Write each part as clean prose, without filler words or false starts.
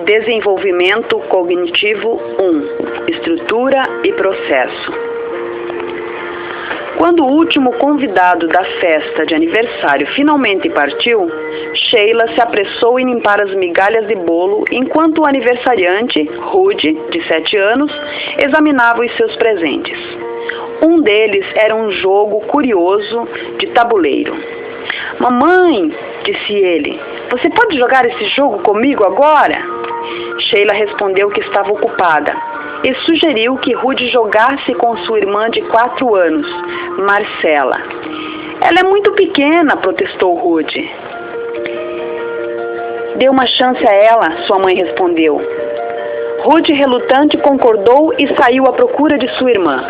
Desenvolvimento Cognitivo 1. Estrutura e processo. Quando o último convidado da festa de aniversário finalmente partiu, Sheila se apressou em limpar as migalhas de bolo enquanto o aniversariante, Rudy, de 7 anos, examinava os seus presentes. Um deles era um jogo curioso de tabuleiro. "Mamãe", disse ele, "você pode jogar esse jogo comigo agora?" Sheila respondeu que estava ocupada e sugeriu que Rudy jogasse com sua irmã de 4 anos, Marcela. "Ela é muito pequena", protestou Rudy. "Dê uma chance a ela", sua mãe respondeu. Rudy, relutante, concordou e saiu à procura de sua irmã.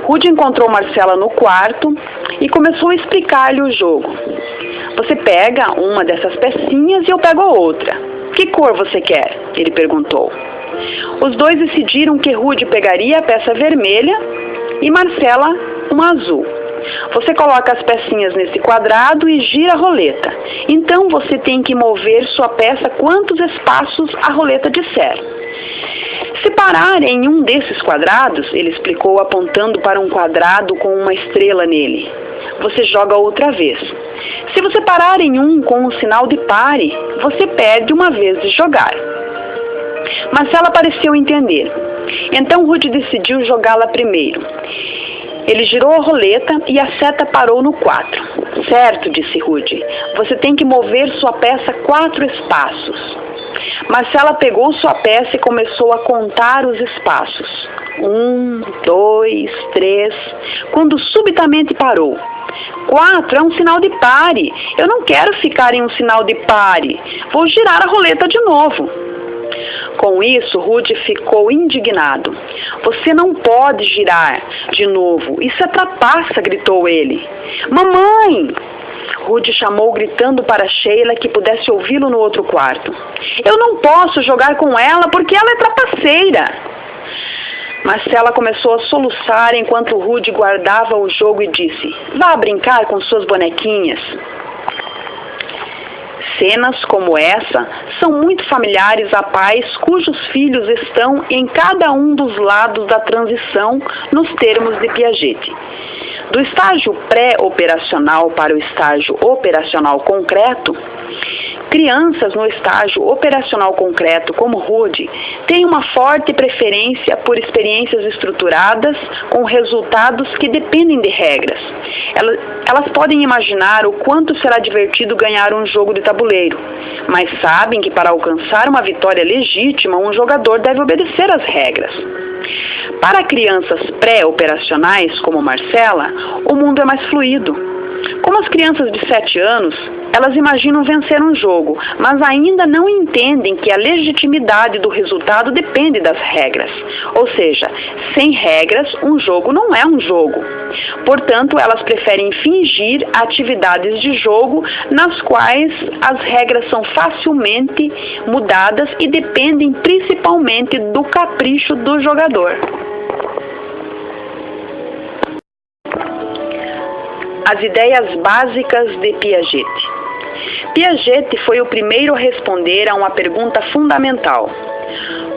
Rudy encontrou Marcela no quarto e começou a explicar-lhe o jogo. "Você pega uma dessas pecinhas e eu pego a outra. Que cor você quer?" ele perguntou. Os dois decidiram que Rudy pegaria a peça vermelha e Marcela uma azul. "Você coloca as pecinhas nesse quadrado e gira a roleta. Então você tem que mover sua peça quantos espaços a roleta disser. Se parar em um desses quadrados", ele explicou apontando para um quadrado com uma estrela nele, "você joga outra vez. Se você parar em um com um sinal de pare, você perde uma vez de jogar." Marcela pareceu entender. Então Rudy decidiu jogá-la primeiro. Ele girou a roleta e a seta parou no 4. "Certo", disse Rudy, "você tem que mover sua peça 4 espaços." Marcela pegou sua peça e começou a contar os espaços. 1, 2, 3, quando subitamente parou. 4 é um sinal de pare. Eu não quero ficar em um sinal de pare. Vou girar a roleta de novo. Com isso, Rudy ficou indignado. "Você não pode girar de novo. Isso é trapaça", gritou ele. "Mamãe!" Rudy chamou, gritando para Sheila que pudesse ouvi-lo no outro quarto. "Eu não posso jogar com ela porque ela é trapaceira." Marcela começou a soluçar enquanto Rudy guardava o jogo e disse: "Vá brincar com suas bonequinhas." Cenas como essa são muito familiares a pais cujos filhos estão em cada um dos lados da transição nos termos de Piaget. Do estágio pré-operacional para o estágio operacional concreto, crianças no estágio operacional concreto, como Rudy, têm uma forte preferência por experiências estruturadas com resultados que dependem de regras. Elas podem imaginar o quanto será divertido ganhar um jogo de tabuleiro, mas sabem que para alcançar uma vitória legítima, um jogador deve obedecer às regras. Para crianças pré-operacionais, como Marcela, o mundo é mais fluido. Como as crianças de 7 anos, elas imaginam vencer um jogo, mas ainda não entendem que a legitimidade do resultado depende das regras. Ou seja, sem regras, um jogo não é um jogo. Portanto, elas preferem fingir atividades de jogo nas quais as regras são facilmente mudadas e dependem principalmente do capricho do jogador. As ideias básicas de Piaget. Piaget foi o primeiro a responder a uma pergunta fundamental: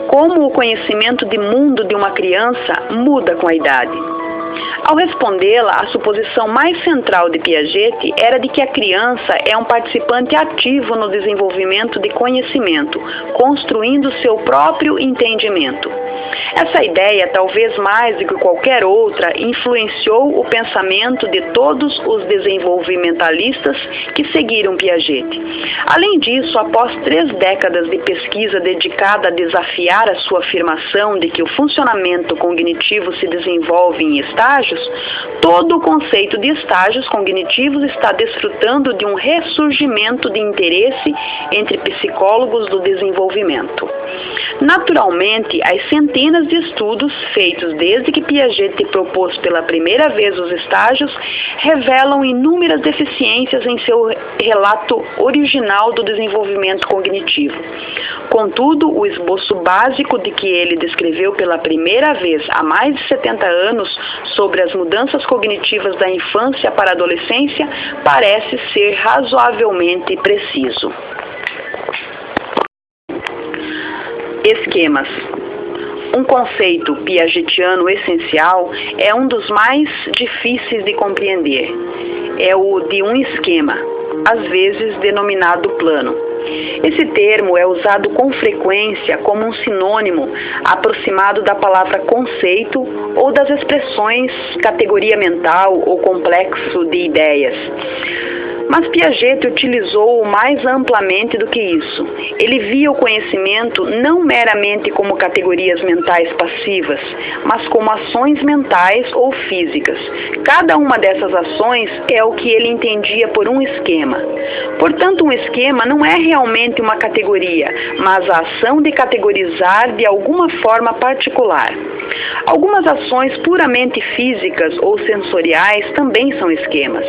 como o conhecimento de mundo de uma criança muda com a idade? Ao respondê-la, a suposição mais central de Piaget era de que a criança é um participante ativo no desenvolvimento de conhecimento, construindo seu próprio entendimento. Essa ideia, talvez mais do que qualquer outra, influenciou o pensamento de todos os desenvolvimentalistas que seguiram Piaget. Além disso, após 3 décadas de pesquisa dedicada a desafiar a sua afirmação de que o funcionamento cognitivo se desenvolve em estágios, todo o conceito de estágios cognitivos está desfrutando de um ressurgimento de interesse entre psicólogos do desenvolvimento. Naturalmente, as centenas de estudos feitos desde que Piaget propôs pela primeira vez os estágios revelam inúmeras deficiências em seu relato original do desenvolvimento cognitivo. Contudo, o esboço básico de que ele descreveu pela primeira vez há mais de 70 anos sobre as mudanças cognitivas da infância para a adolescência parece ser razoavelmente preciso. Esquemas. Um conceito piagetiano essencial é um dos mais difíceis de compreender. É o de um esquema, às vezes denominado plano. Esse termo é usado com frequência como um sinônimo aproximado da palavra conceito ou das expressões categoria mental ou complexo de ideias. Mas Piaget utilizou-o mais amplamente do que isso. Ele via o conhecimento não meramente como categorias mentais passivas, mas como ações mentais ou físicas. Cada uma dessas ações é o que ele entendia por um esquema. Portanto, um esquema não é realmente uma categoria, mas a ação de categorizar de alguma forma particular. Algumas ações puramente físicas ou sensoriais também são esquemas.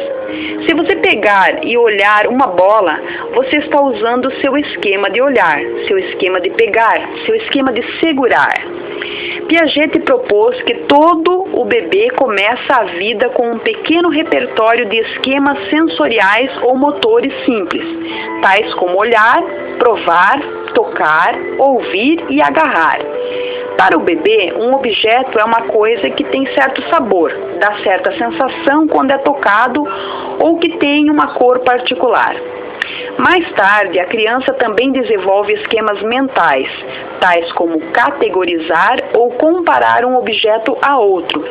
Se você pegar e olhar uma bola, você está usando seu esquema de olhar, seu esquema de pegar, seu esquema de segurar. Piaget propôs que todo o bebê começa a vida com um pequeno repertório de esquemas sensoriais ou motores simples, tais como olhar, provar, tocar, ouvir e agarrar. Para o bebê, um objeto é uma coisa que tem certo sabor, dá certa sensação quando é tocado ou que tem uma cor particular. Mais tarde, a criança também desenvolve esquemas mentais, tais como categorizar ou comparar um objeto a outro.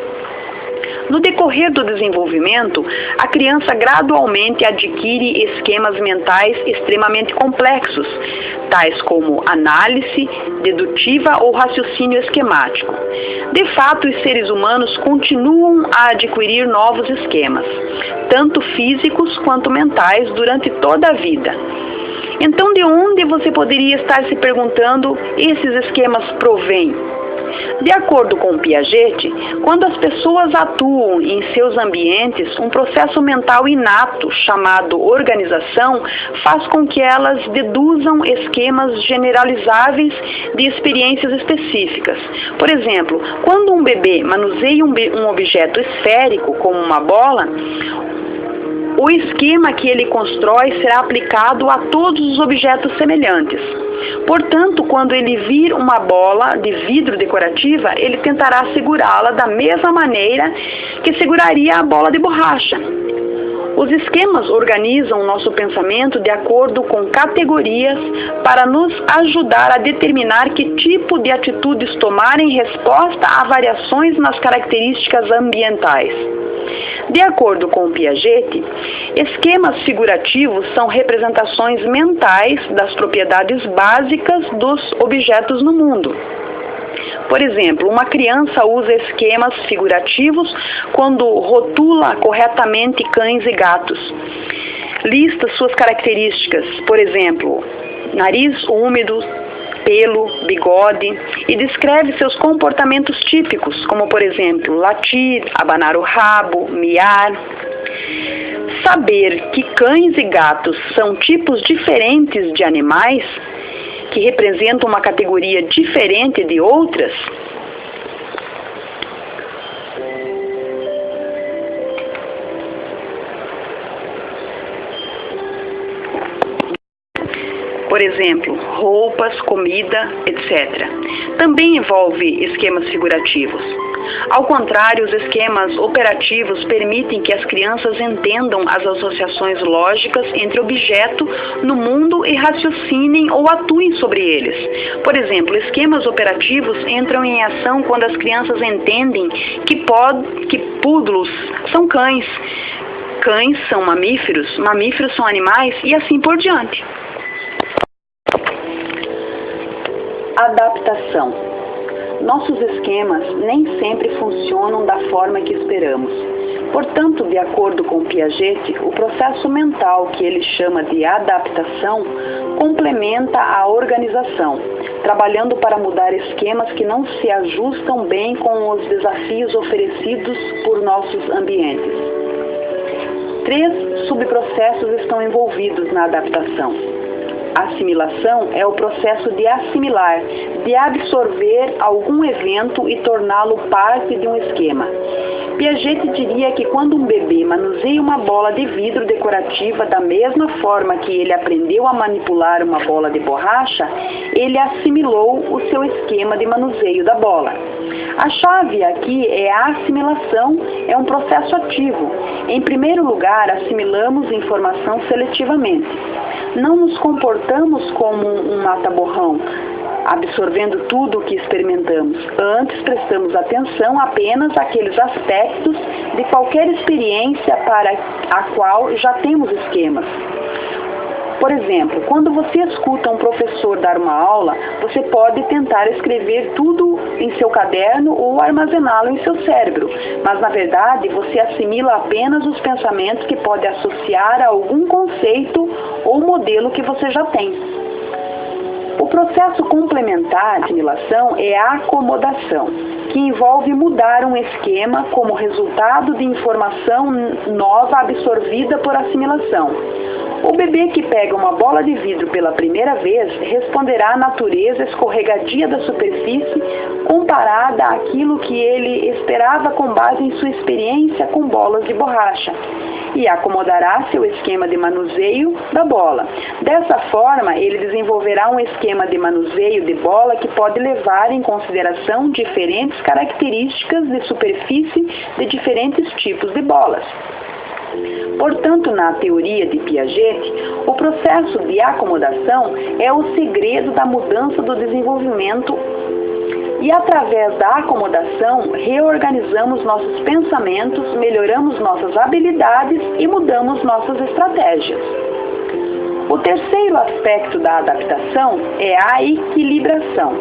No decorrer do desenvolvimento, a criança gradualmente adquire esquemas mentais extremamente complexos, tais como análise dedutiva ou raciocínio esquemático. De fato, os seres humanos continuam a adquirir novos esquemas, tanto físicos quanto mentais, durante toda a vida. Então, de onde você poderia estar se perguntando esses esquemas provêm? De acordo com Piaget, quando as pessoas atuam em seus ambientes, um processo mental inato chamado organização faz com que elas deduzam esquemas generalizáveis de experiências específicas. Por exemplo, quando um bebê manuseia um objeto esférico, como uma bola, o esquema que ele constrói será aplicado a todos os objetos semelhantes. Portanto, quando ele vir uma bola de vidro decorativa, ele tentará segurá-la da mesma maneira que seguraria a bola de borracha. Os esquemas organizam nosso pensamento de acordo com categorias para nos ajudar a determinar que tipo de atitudes tomar em resposta a variações nas características ambientais. De acordo com Piaget, esquemas figurativos são representações mentais das propriedades básicas dos objetos no mundo. Por exemplo, uma criança usa esquemas figurativos quando rotula corretamente cães e gatos. Lista suas características, por exemplo, nariz úmido, pelo, bigode, e descreve seus comportamentos típicos, como por exemplo, latir, abanar o rabo, miar. Saber que cães e gatos são tipos diferentes de animais, que representam uma categoria diferente de outras, por exemplo, roupas, comida, etc. Também envolve esquemas figurativos. Ao contrário, os esquemas operativos permitem que as crianças entendam as associações lógicas entre objeto no mundo e raciocinem ou atuem sobre eles. Por exemplo, esquemas operativos entram em ação quando as crianças entendem que poodles são cães, cães são mamíferos, mamíferos são animais e assim por diante. Adaptação. Nossos esquemas nem sempre funcionam da forma que esperamos. Portanto, de acordo com Piaget, o processo mental que ele chama de adaptação complementa a organização, trabalhando para mudar esquemas que não se ajustam bem com os desafios oferecidos por nossos ambientes. 3 subprocessos estão envolvidos na adaptação. A assimilação é o processo de assimilar, de absorver algum evento e torná-lo parte de um esquema. Piaget diria que quando um bebê manuseia uma bola de vidro decorativa da mesma forma que ele aprendeu a manipular uma bola de borracha, ele assimilou o seu esquema de manuseio da bola. A chave aqui é a assimilação, é um processo ativo. Em primeiro lugar, assimilamos informação seletivamente. Não nos comportamos como um mata-borrão, absorvendo tudo o que experimentamos. Antes, prestamos atenção apenas àqueles aspectos de qualquer experiência para a qual já temos esquemas. Por exemplo, quando você escuta um professor dar uma aula, você pode tentar escrever tudo em seu caderno ou armazená-lo em seu cérebro, mas na verdade você assimila apenas os pensamentos que pode associar a algum conceito ou modelo que você já tem. O processo complementar de assimilação é a acomodação, que envolve mudar um esquema como resultado de informação nova absorvida por assimilação. O bebê que pega uma bola de vidro pela primeira vez responderá à natureza escorregadia da superfície comparada àquilo que ele esperava com base em sua experiência com bolas de borracha, e acomodará seu esquema de manuseio da bola. Dessa forma, ele desenvolverá um esquema de manuseio de bola que pode levar em consideração diferentes características de superfície de diferentes tipos de bolas. Portanto, na teoria de Piaget, o processo de acomodação é o segredo da mudança do desenvolvimento e, através da acomodação, reorganizamos nossos pensamentos, melhoramos nossas habilidades e mudamos nossas estratégias. O terceiro aspecto da adaptação é a equilibração.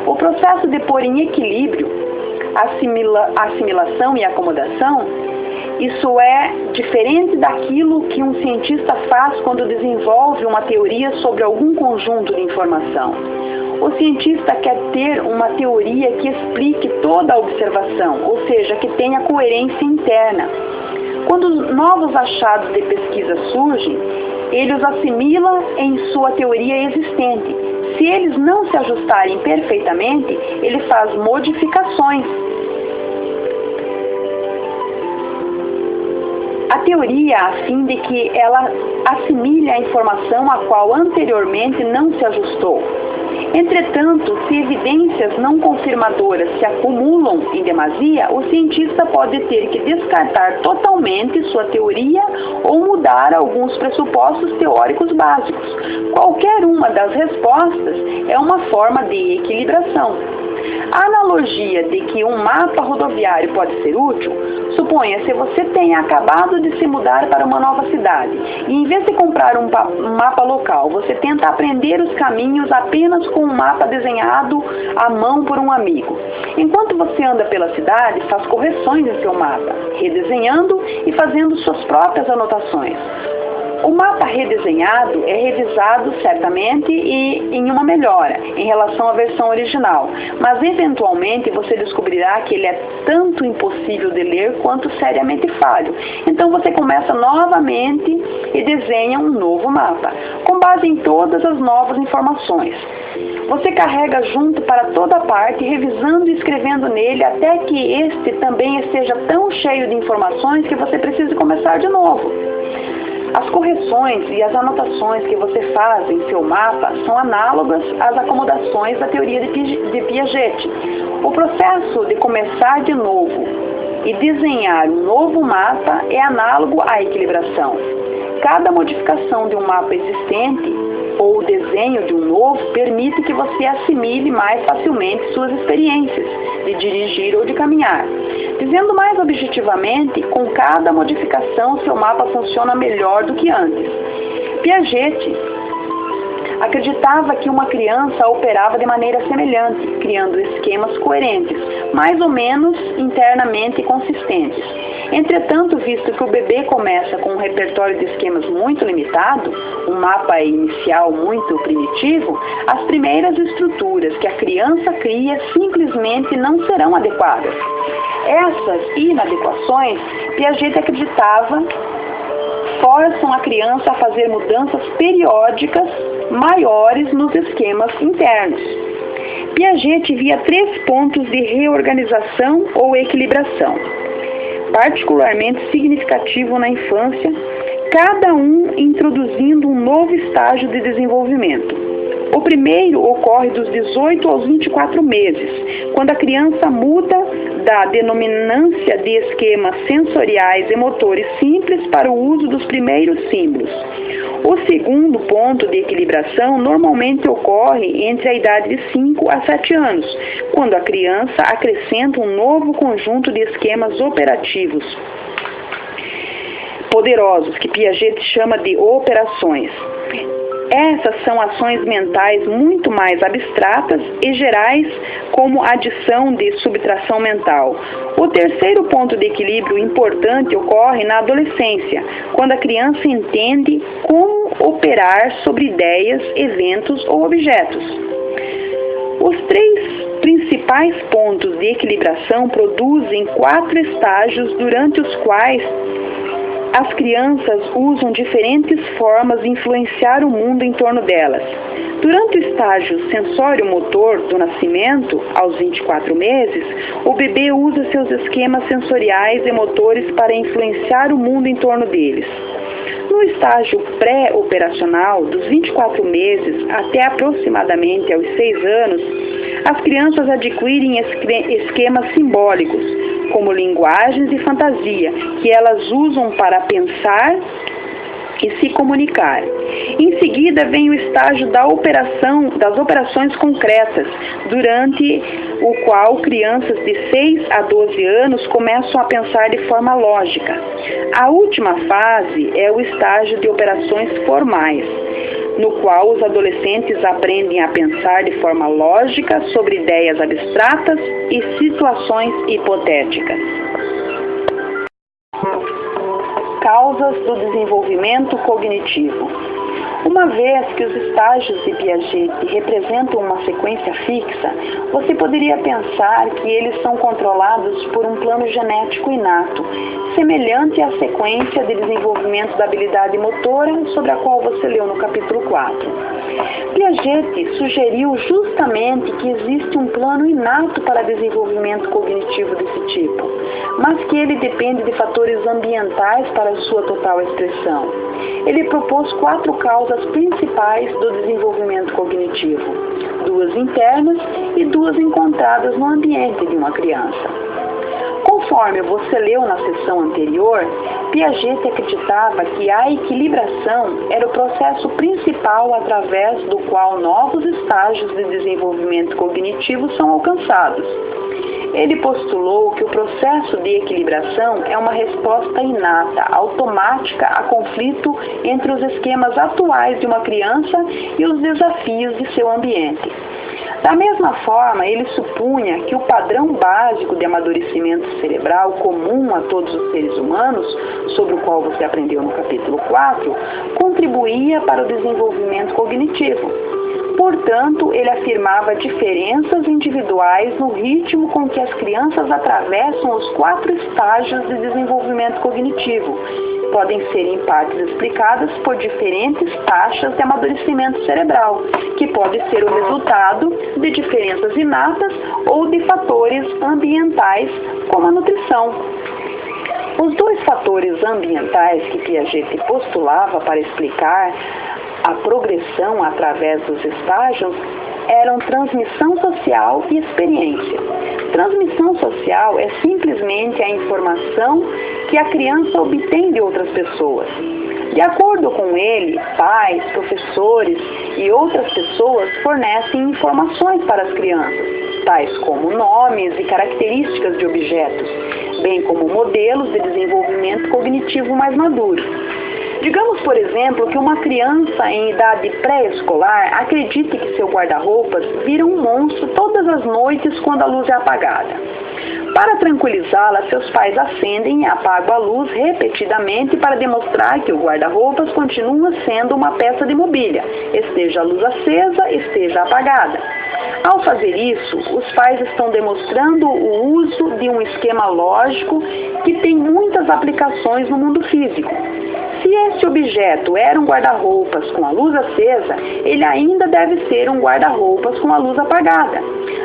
O processo de pôr em equilíbrio assimilação e acomodação, isso é diferente daquilo que um cientista faz quando desenvolve uma teoria sobre algum conjunto de informação. O cientista quer ter uma teoria que explique toda a observação, ou seja, que tenha coerência interna. Quando novos achados de pesquisa surgem, ele os assimila em sua teoria existente. Se eles não se ajustarem perfeitamente, ele faz modificações. A teoria a fim de que ela assimile a informação a qual anteriormente não se ajustou. Entretanto, se evidências não confirmadoras se acumulam em demasia, o cientista pode ter que descartar totalmente sua teoria ou mudar alguns pressupostos teóricos básicos. Qualquer uma das respostas é uma forma de equilibração. A analogia de que um mapa rodoviário pode ser útil, suponha se você tenha acabado de se mudar para uma nova cidade e em vez de comprar um mapa local, você tenta aprender os caminhos apenas com um mapa desenhado à mão por um amigo. Enquanto você anda pela cidade, faz correções em seu mapa, redesenhando e fazendo suas próprias anotações. O mapa redesenhado é revisado certamente e em uma melhora em relação à versão original, mas eventualmente você descobrirá que ele é tanto impossível de ler quanto seriamente falho. Então você começa novamente e desenha um novo mapa, com base em todas as novas informações. Você carrega junto para toda parte, revisando e escrevendo nele até que este também esteja tão cheio de informações que você precise começar de novo. As correções e as anotações que você faz em seu mapa são análogas às acomodações da teoria de Piaget. O processo de começar de novo e desenhar um novo mapa é análogo à equilibração. Cada modificação de um mapa existente ou o desenho de um novo permite que você assimile mais facilmente suas experiências de dirigir ou de caminhar. Dizendo mais objetivamente, com cada modificação seu mapa funciona melhor do que antes. Piaget acreditava que uma criança operava de maneira semelhante, criando esquemas coerentes, mais ou menos internamente consistentes. Entretanto, visto que o bebê começa com um repertório de esquemas muito limitado, um mapa inicial muito primitivo, as primeiras estruturas que a criança cria simplesmente não serão adequadas. Essas inadequações, Piaget acreditava, forçam a criança a fazer mudanças periódicas maiores nos esquemas internos. Piaget via 3 pontos de reorganização ou equilibração. particularmente significativo na infância, cada um introduzindo um novo estágio de desenvolvimento. O primeiro ocorre dos 18 aos 24 meses, quando a criança muda da denominância de esquemas sensoriais e motores simples para o uso dos primeiros símbolos. O segundo ponto de equilibração normalmente ocorre entre a idade de 5 a 7 anos, quando a criança acrescenta um novo conjunto de esquemas operativos poderosos, que Piaget chama de operações. Essas são ações mentais muito mais abstratas e gerais, como adição de subtração mental. O terceiro ponto de equilíbrio importante ocorre na adolescência, quando a criança entende como operar sobre ideias, eventos ou objetos. Os três principais pontos de equilibração produzem 4 estágios durante os quais as crianças usam diferentes formas de influenciar o mundo em torno delas. Durante o estágio sensório-motor do nascimento, aos 24 meses, o bebê usa seus esquemas sensoriais e motores para influenciar o mundo em torno deles. No estágio pré-operacional, dos 24 meses até aproximadamente aos 6 anos, as crianças adquirem esquemas simbólicos, como linguagens e fantasia, que elas usam para pensar e se comunicar. Em seguida, vem o estágio das operações concretas, durante o qual crianças de 6 a 12 anos começam a pensar de forma lógica. A última fase é o estágio de operações formais, no qual os adolescentes aprendem a pensar de forma lógica sobre ideias abstratas e situações hipotéticas. Causas do desenvolvimento cognitivo. Uma vez que os estágios de Piaget representam uma sequência fixa, você poderia pensar que eles são controlados por um plano genético inato, semelhante à sequência de desenvolvimento da habilidade motora sobre a qual você leu no capítulo 4. Piaget sugeriu justamente que existe um plano inato para desenvolvimento cognitivo desse tipo, mas que ele depende de fatores ambientais para sua total expressão. Ele propôs 4 causas principais do desenvolvimento cognitivo, 2 internas e 2 encontradas no ambiente de uma criança. Conforme você leu na sessão anterior, Piaget acreditava que a equilibração era o processo principal através do qual novos estágios de desenvolvimento cognitivo são alcançados. Ele postulou que o processo de equilibração é uma resposta inata, automática a conflito entre os esquemas atuais de uma criança e os desafios de seu ambiente. Da mesma forma, ele supunha que o padrão básico de amadurecimento cerebral comum a todos os seres humanos, sobre o qual você aprendeu no capítulo 4, contribuía para o desenvolvimento cognitivo. Portanto, ele afirmava diferenças individuais no ritmo com que as crianças atravessam os 4 estágios de desenvolvimento cognitivo. Podem ser em partes explicadas por diferentes taxas de amadurecimento cerebral, que pode ser o resultado de diferenças inatas ou de fatores ambientais, como a nutrição. Os 2 fatores ambientais que Piaget postulava para explicar a progressão através dos estágios eram transmissão social e experiência. Transmissão social é simplesmente a informação que a criança obtém de outras pessoas. De acordo com ele, pais, professores e outras pessoas fornecem informações para as crianças, tais como nomes e características de objetos, bem como modelos de desenvolvimento cognitivo mais maduros. Digamos, por exemplo, que uma criança em idade pré-escolar acredite que seu guarda-roupas vira um monstro todas as noites quando a luz é apagada. Para tranquilizá-la, seus pais acendem e apagam a luz repetidamente para demonstrar que o guarda-roupas continua sendo uma peça de mobília, esteja a luz acesa, esteja apagada. Ao fazer isso, os pais estão demonstrando o uso de um esquema lógico que tem muitas aplicações no mundo físico. Se esse objeto era um guarda-roupas com a luz acesa, ele ainda deve ser um guarda-roupas com a luz apagada.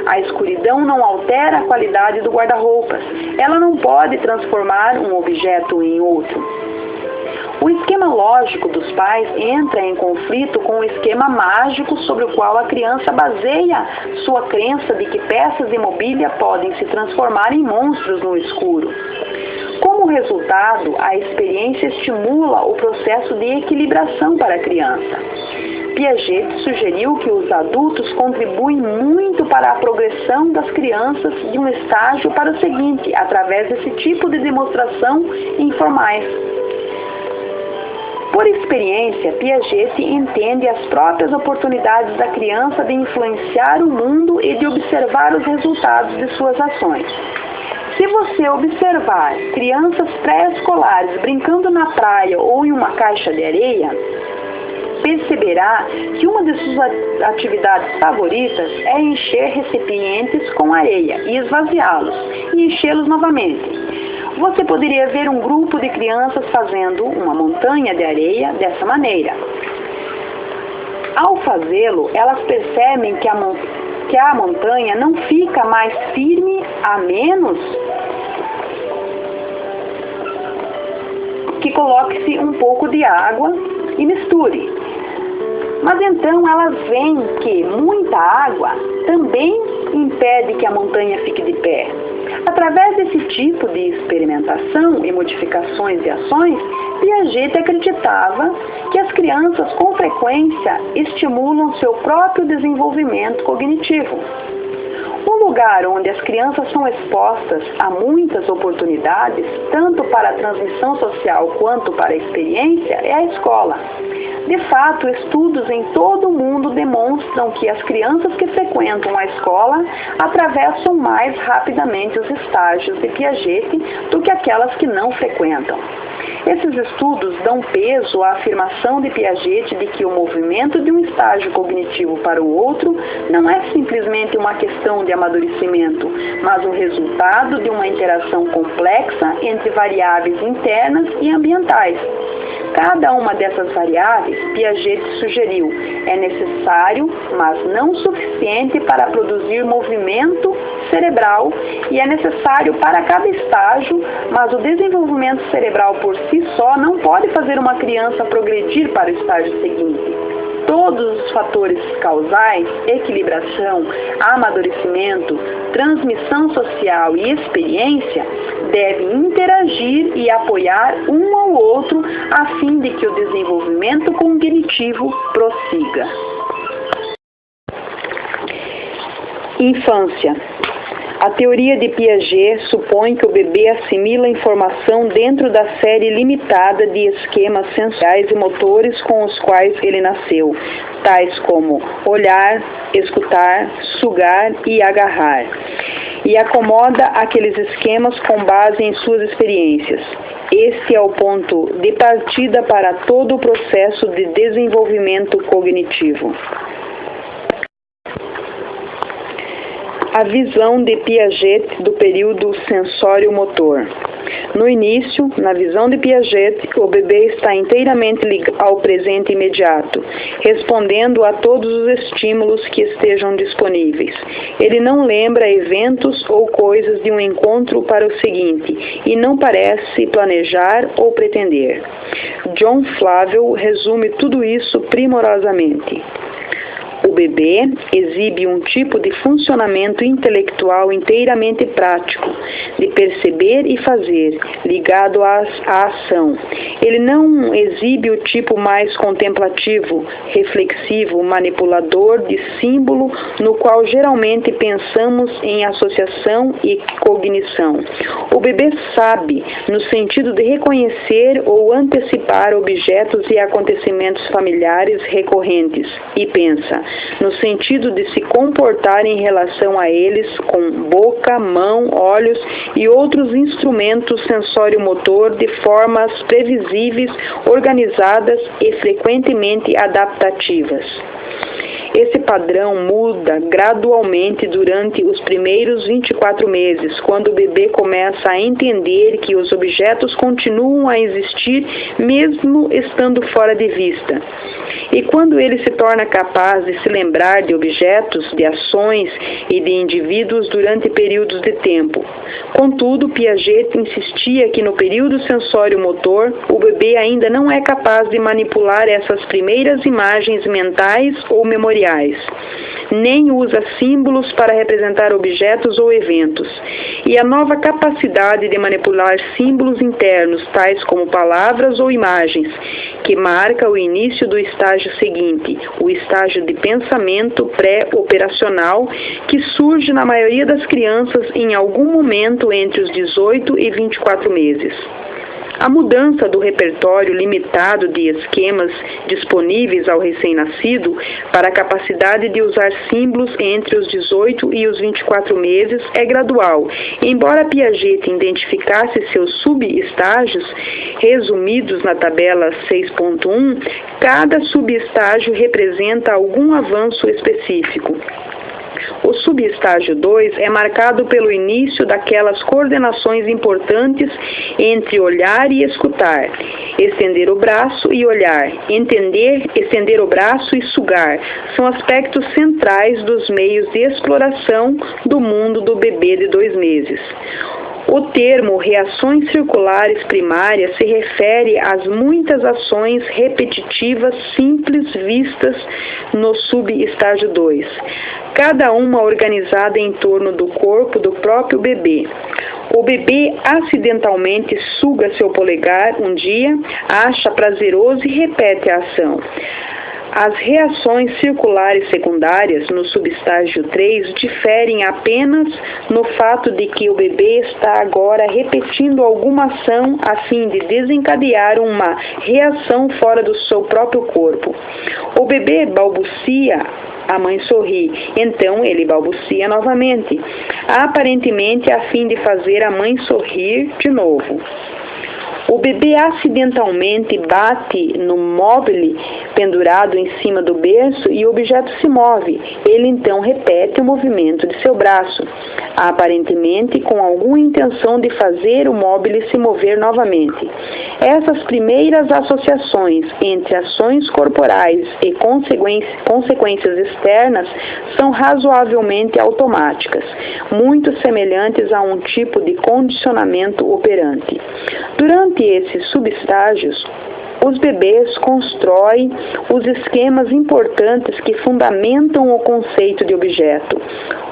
A escuridão não altera a qualidade do guarda-roupas. Ela não pode transformar um objeto em outro. O esquema lógico dos pais entra em conflito com o esquema mágico sobre o qual a criança baseia sua crença de que peças de mobília podem se transformar em monstros no escuro. Como resultado, a experiência estimula o processo de equilibração para a criança. Piaget sugeriu que os adultos contribuem muito para a progressão das crianças de um estágio para o seguinte, através desse tipo de demonstração informais. Por experiência, Piaget entende as próprias oportunidades da criança de influenciar o mundo e de observar os resultados de suas ações. Se você observar crianças pré-escolares brincando na praia ou em uma caixa de areia, perceberá que uma de suas atividades favoritas é encher recipientes com areia e esvaziá-los e enchê-los novamente. Você poderia ver um grupo de crianças fazendo uma montanha de areia dessa maneira. Ao fazê-lo, elas percebem que a montanha não fica mais firme a menos que coloque-se um pouco de água e misture. Mas então elas veem que muita água também impede que a montanha fique de pé. Através desse tipo de experimentação e modificações de ações, Piaget acreditava que as crianças com frequência estimulam seu próprio desenvolvimento cognitivo. Um lugar onde as crianças são expostas a muitas oportunidades, tanto para a transmissão social quanto para a experiência, é a escola. De fato, estudos em todo o mundo demonstram que as crianças que frequentam a escola atravessam mais rapidamente os estágios de Piaget do que aquelas que não frequentam. Esses estudos dão peso à afirmação de Piaget de que o movimento de um estágio cognitivo para o outro não é simplesmente uma questão de amadurecimento, mas o resultado de uma interação complexa entre variáveis internas e ambientais. Cada uma dessas variáveis, Piaget sugeriu, é necessário, mas não suficiente para produzir movimento cerebral e é necessário para cada estágio, mas o desenvolvimento cerebral por si só não pode fazer uma criança progredir para o estágio seguinte. Todos os fatores causais, equilibração, amadurecimento, transmissão social e experiência devem interagir e apoiar um ao outro a fim de que o desenvolvimento cognitivo prossiga. Infância. A teoria de Piaget supõe que o bebê assimila informação dentro da série limitada de esquemas sensoriais e motores com os quais ele nasceu, tais como olhar, escutar, sugar e agarrar, e acomoda aqueles esquemas com base em suas experiências. Este é o ponto de partida para todo o processo de desenvolvimento cognitivo. A visão de Piaget do período sensório-motor. No início, na visão de Piaget, o bebê está inteiramente ligado ao presente imediato, respondendo a todos os estímulos que estejam disponíveis. Ele não lembra eventos ou coisas de um encontro para o seguinte, e não parece planejar ou pretender. John Flavel resume tudo isso primorosamente. O bebê exibe um tipo de funcionamento intelectual inteiramente prático, de perceber e fazer, ligado à ação. Ele não exibe o tipo mais contemplativo, reflexivo, manipulador de símbolo, no qual geralmente pensamos em associação e cognição. O bebê sabe, no sentido de reconhecer ou antecipar objetos e acontecimentos familiares recorrentes, e pensa, no sentido de se comportar em relação a eles com boca, mão, olhos e outros instrumentos sensório-motor de formas previsíveis, organizadas e frequentemente adaptativas. Esse padrão muda gradualmente durante os primeiros 24 meses, quando o bebê começa a entender que os objetos continuam a existir mesmo estando fora de vista. E quando ele se torna capaz de se lembrar de objetos, de ações e de indivíduos durante períodos de tempo. Contudo, Piaget insistia que no período sensório-motor, o bebê ainda não é capaz de manipular essas primeiras imagens mentais ou memoriais, nem usa símbolos para representar objetos ou eventos. E a nova capacidade de manipular símbolos internos, tais como palavras ou imagens, que marca o início do estágio seguinte, o estágio de pensamento pré-operacional, que surge na maioria das crianças em algum momento entre os 18 e 24 meses. A mudança do repertório limitado de esquemas disponíveis ao recém-nascido para a capacidade de usar símbolos entre os 18 e os 24 meses é gradual. Embora Piaget identificasse seus subestágios, resumidos na tabela 6.1, cada subestágio representa algum avanço específico. O subestágio 2 é marcado pelo início daquelas coordenações importantes entre olhar e escutar, estender o braço e olhar, entender, estender o braço e sugar, são aspectos centrais dos meios de exploração do mundo do bebê de 2 meses. O termo reações circulares primárias se refere às muitas ações repetitivas simples vistas no subestágio 2, cada uma organizada em torno do corpo do próprio bebê. O bebê acidentalmente suga seu polegar um dia, acha prazeroso e repete a ação. As reações circulares secundárias no subestágio 3 diferem apenas no fato de que o bebê está agora repetindo alguma ação a fim de desencadear uma reação fora do seu próprio corpo. O bebê balbucia, a mãe sorri, então ele balbucia novamente, aparentemente a fim de fazer a mãe sorrir de novo. O bebê acidentalmente bate no móvel pendurado em cima do berço e o objeto se move. Ele então repete o movimento de seu braço, aparentemente com alguma intenção de fazer o móvel se mover novamente. Essas primeiras associações entre ações corporais e consequências externas são razoavelmente automáticas, muito semelhantes a um tipo de condicionamento operante. Durante esses subestágios, os bebês constroem os esquemas importantes que fundamentam o conceito de objeto.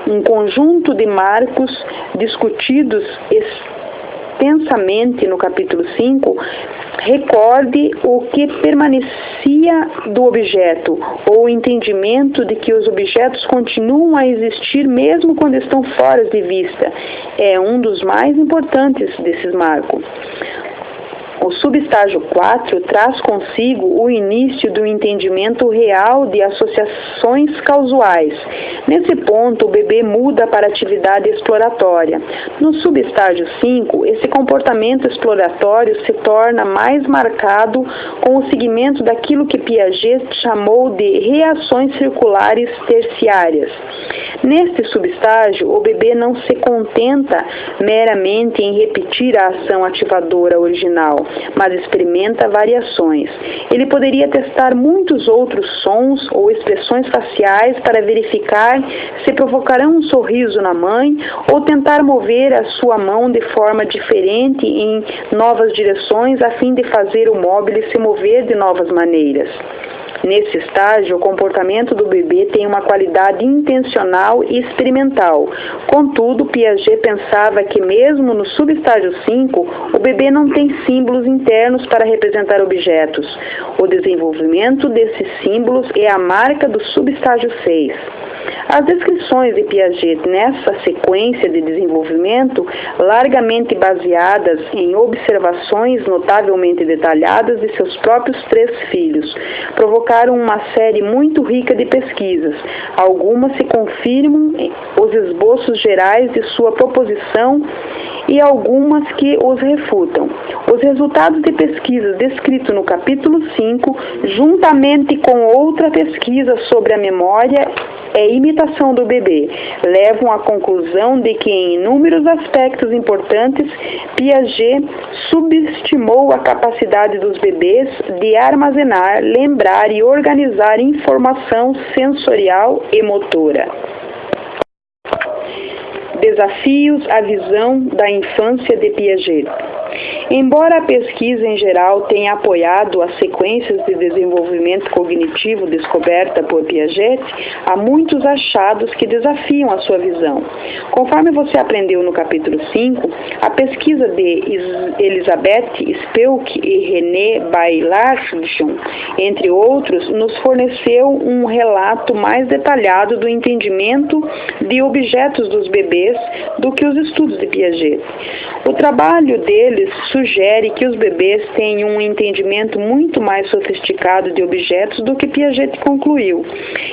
Um conjunto de marcos discutidos extensamente no capítulo 5, recorde o que permanecia do objeto, ou o entendimento de que os objetos continuam a existir mesmo quando estão fora de vista. É um dos mais importantes desses marcos. O subestágio 4 traz consigo o início do entendimento real de associações causais. Nesse ponto, o bebê muda para a atividade exploratória. No subestágio 5, esse comportamento exploratório se torna mais marcado com o seguimento daquilo que Piaget chamou de reações circulares terciárias. Neste subestágio, o bebê não se contenta meramente em repetir a ação ativadora original, mas experimenta variações. Ele poderia testar muitos outros sons ou expressões faciais para verificar se provocarão um sorriso na mãe ou tentar mover a sua mão de forma diferente em novas direções a fim de fazer o móvel se mover de novas maneiras. Nesse estágio, o comportamento do bebê tem uma qualidade intencional e experimental. Contudo, Piaget pensava que mesmo no subestágio 5, o bebê não tem símbolos internos para representar objetos. O desenvolvimento desses símbolos é a marca do subestágio 6. As descrições de Piaget nessa sequência de desenvolvimento, largamente baseadas em observações notavelmente detalhadas de seus próprios 3 filhos, provocaram uma série muito rica de pesquisas. Algumas se confirmam os esboços gerais de sua proposição e algumas que os refutam. Os resultados de pesquisas descritos no capítulo 5, juntamente com outra pesquisa sobre a memória e imitação do bebê, levam à conclusão de que, em inúmeros aspectos importantes, Piaget subestimou a capacidade dos bebês de armazenar, lembrar e organizar informação sensorial e motora. Desafios à visão da infância de Piaget. Embora a pesquisa em geral tenha apoiado as sequências de desenvolvimento cognitivo descoberta por Piaget, há muitos achados que desafiam a sua visão. Conforme você aprendeu no capítulo 5, a pesquisa de Elisabeth Spelk e René Baillargeon, entre outros, nos forneceu um relato mais detalhado do entendimento de objetos dos bebês do que os estudos de Piaget. O trabalho deles sugere que os bebês têm um entendimento muito mais sofisticado de objetos do que Piaget concluiu.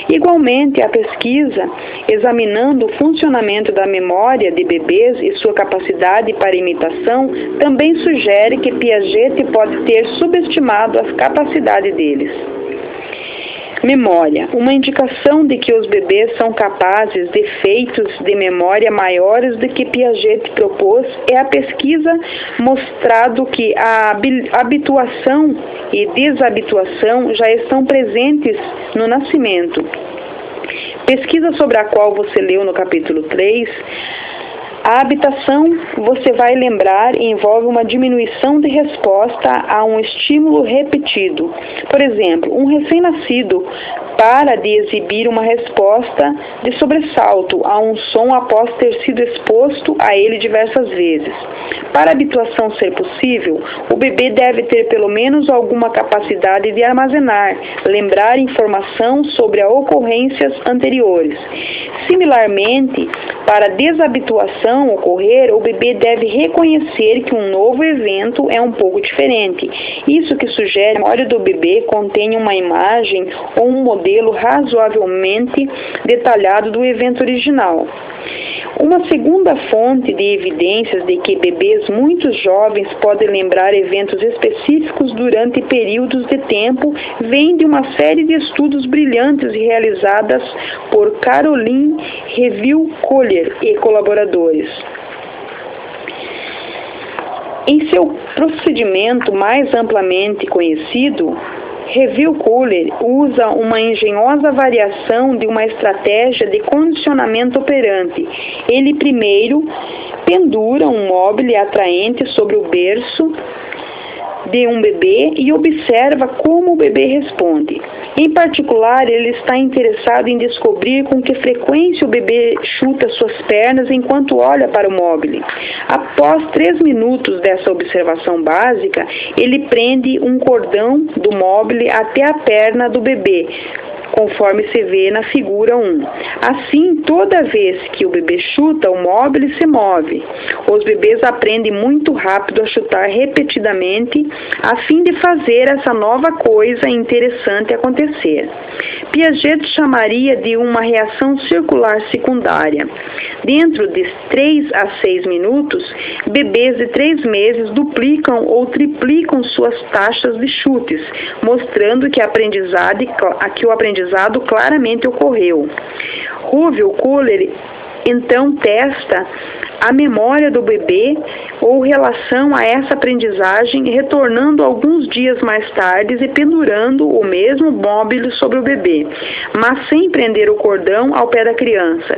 Igualmente, a pesquisa, examinando o funcionamento da memória de bebês e sua capacidade para imitação, também sugere que Piaget pode ter subestimado a capacidade deles. Memória. Uma indicação de que os bebês são capazes de feitos de memória maiores do que Piaget propôs é a pesquisa mostrado que a habituação e desabituação já estão presentes no nascimento. Pesquisa sobre a qual você leu no capítulo 3, a habitação, você vai lembrar, envolve uma diminuição de resposta a um estímulo repetido. Por exemplo, um recém-nascido para de exibir uma resposta de sobressalto a um som após ter sido exposto a ele diversas vezes. Para a habituação ser possível, o bebê deve ter pelo menos alguma capacidade de armazenar, lembrar informação sobre as ocorrências anteriores. Similarmente, para a desabituação ocorrer, o bebê deve reconhecer que um novo evento é um pouco diferente. Isso que sugere que a memória do bebê contém uma imagem ou um modelo razoavelmente detalhado do evento original. Uma segunda fonte de evidências de que bebês muito jovens podem lembrar eventos específicos durante períodos de tempo vem de uma série de estudos brilhantes realizadas por Caroline Reville-Collier e colaboradores. Em seu procedimento mais amplamente conhecido, Reville-Collier usa uma engenhosa variação de uma estratégia de condicionamento operante. Ele primeiro pendura um móvel atraente sobre o berço de um bebê e observa como o bebê responde. Em particular, ele está interessado em descobrir com que frequência o bebê chuta suas pernas enquanto olha para o móvel. Após 3 minutos dessa observação básica, ele prende um cordão do móvel até a perna do bebê, conforme se vê na figura 1. Assim, toda vez que o bebê chuta, o móvel se move. Os bebês aprendem muito rápido a chutar repetidamente, a fim de fazer essa nova coisa interessante acontecer. Piaget chamaria de uma reação circular secundária. Dentro de 3 a 6 minutos, bebês de 3 meses duplicam ou triplicam suas taxas de chutes, mostrando que o aprendizado claramente ocorreu. Reville-Collier então testa a memória do bebê ou relação a essa aprendizagem, retornando alguns dias mais tarde e pendurando o mesmo móvel sobre o bebê, mas sem prender o cordão ao pé da criança.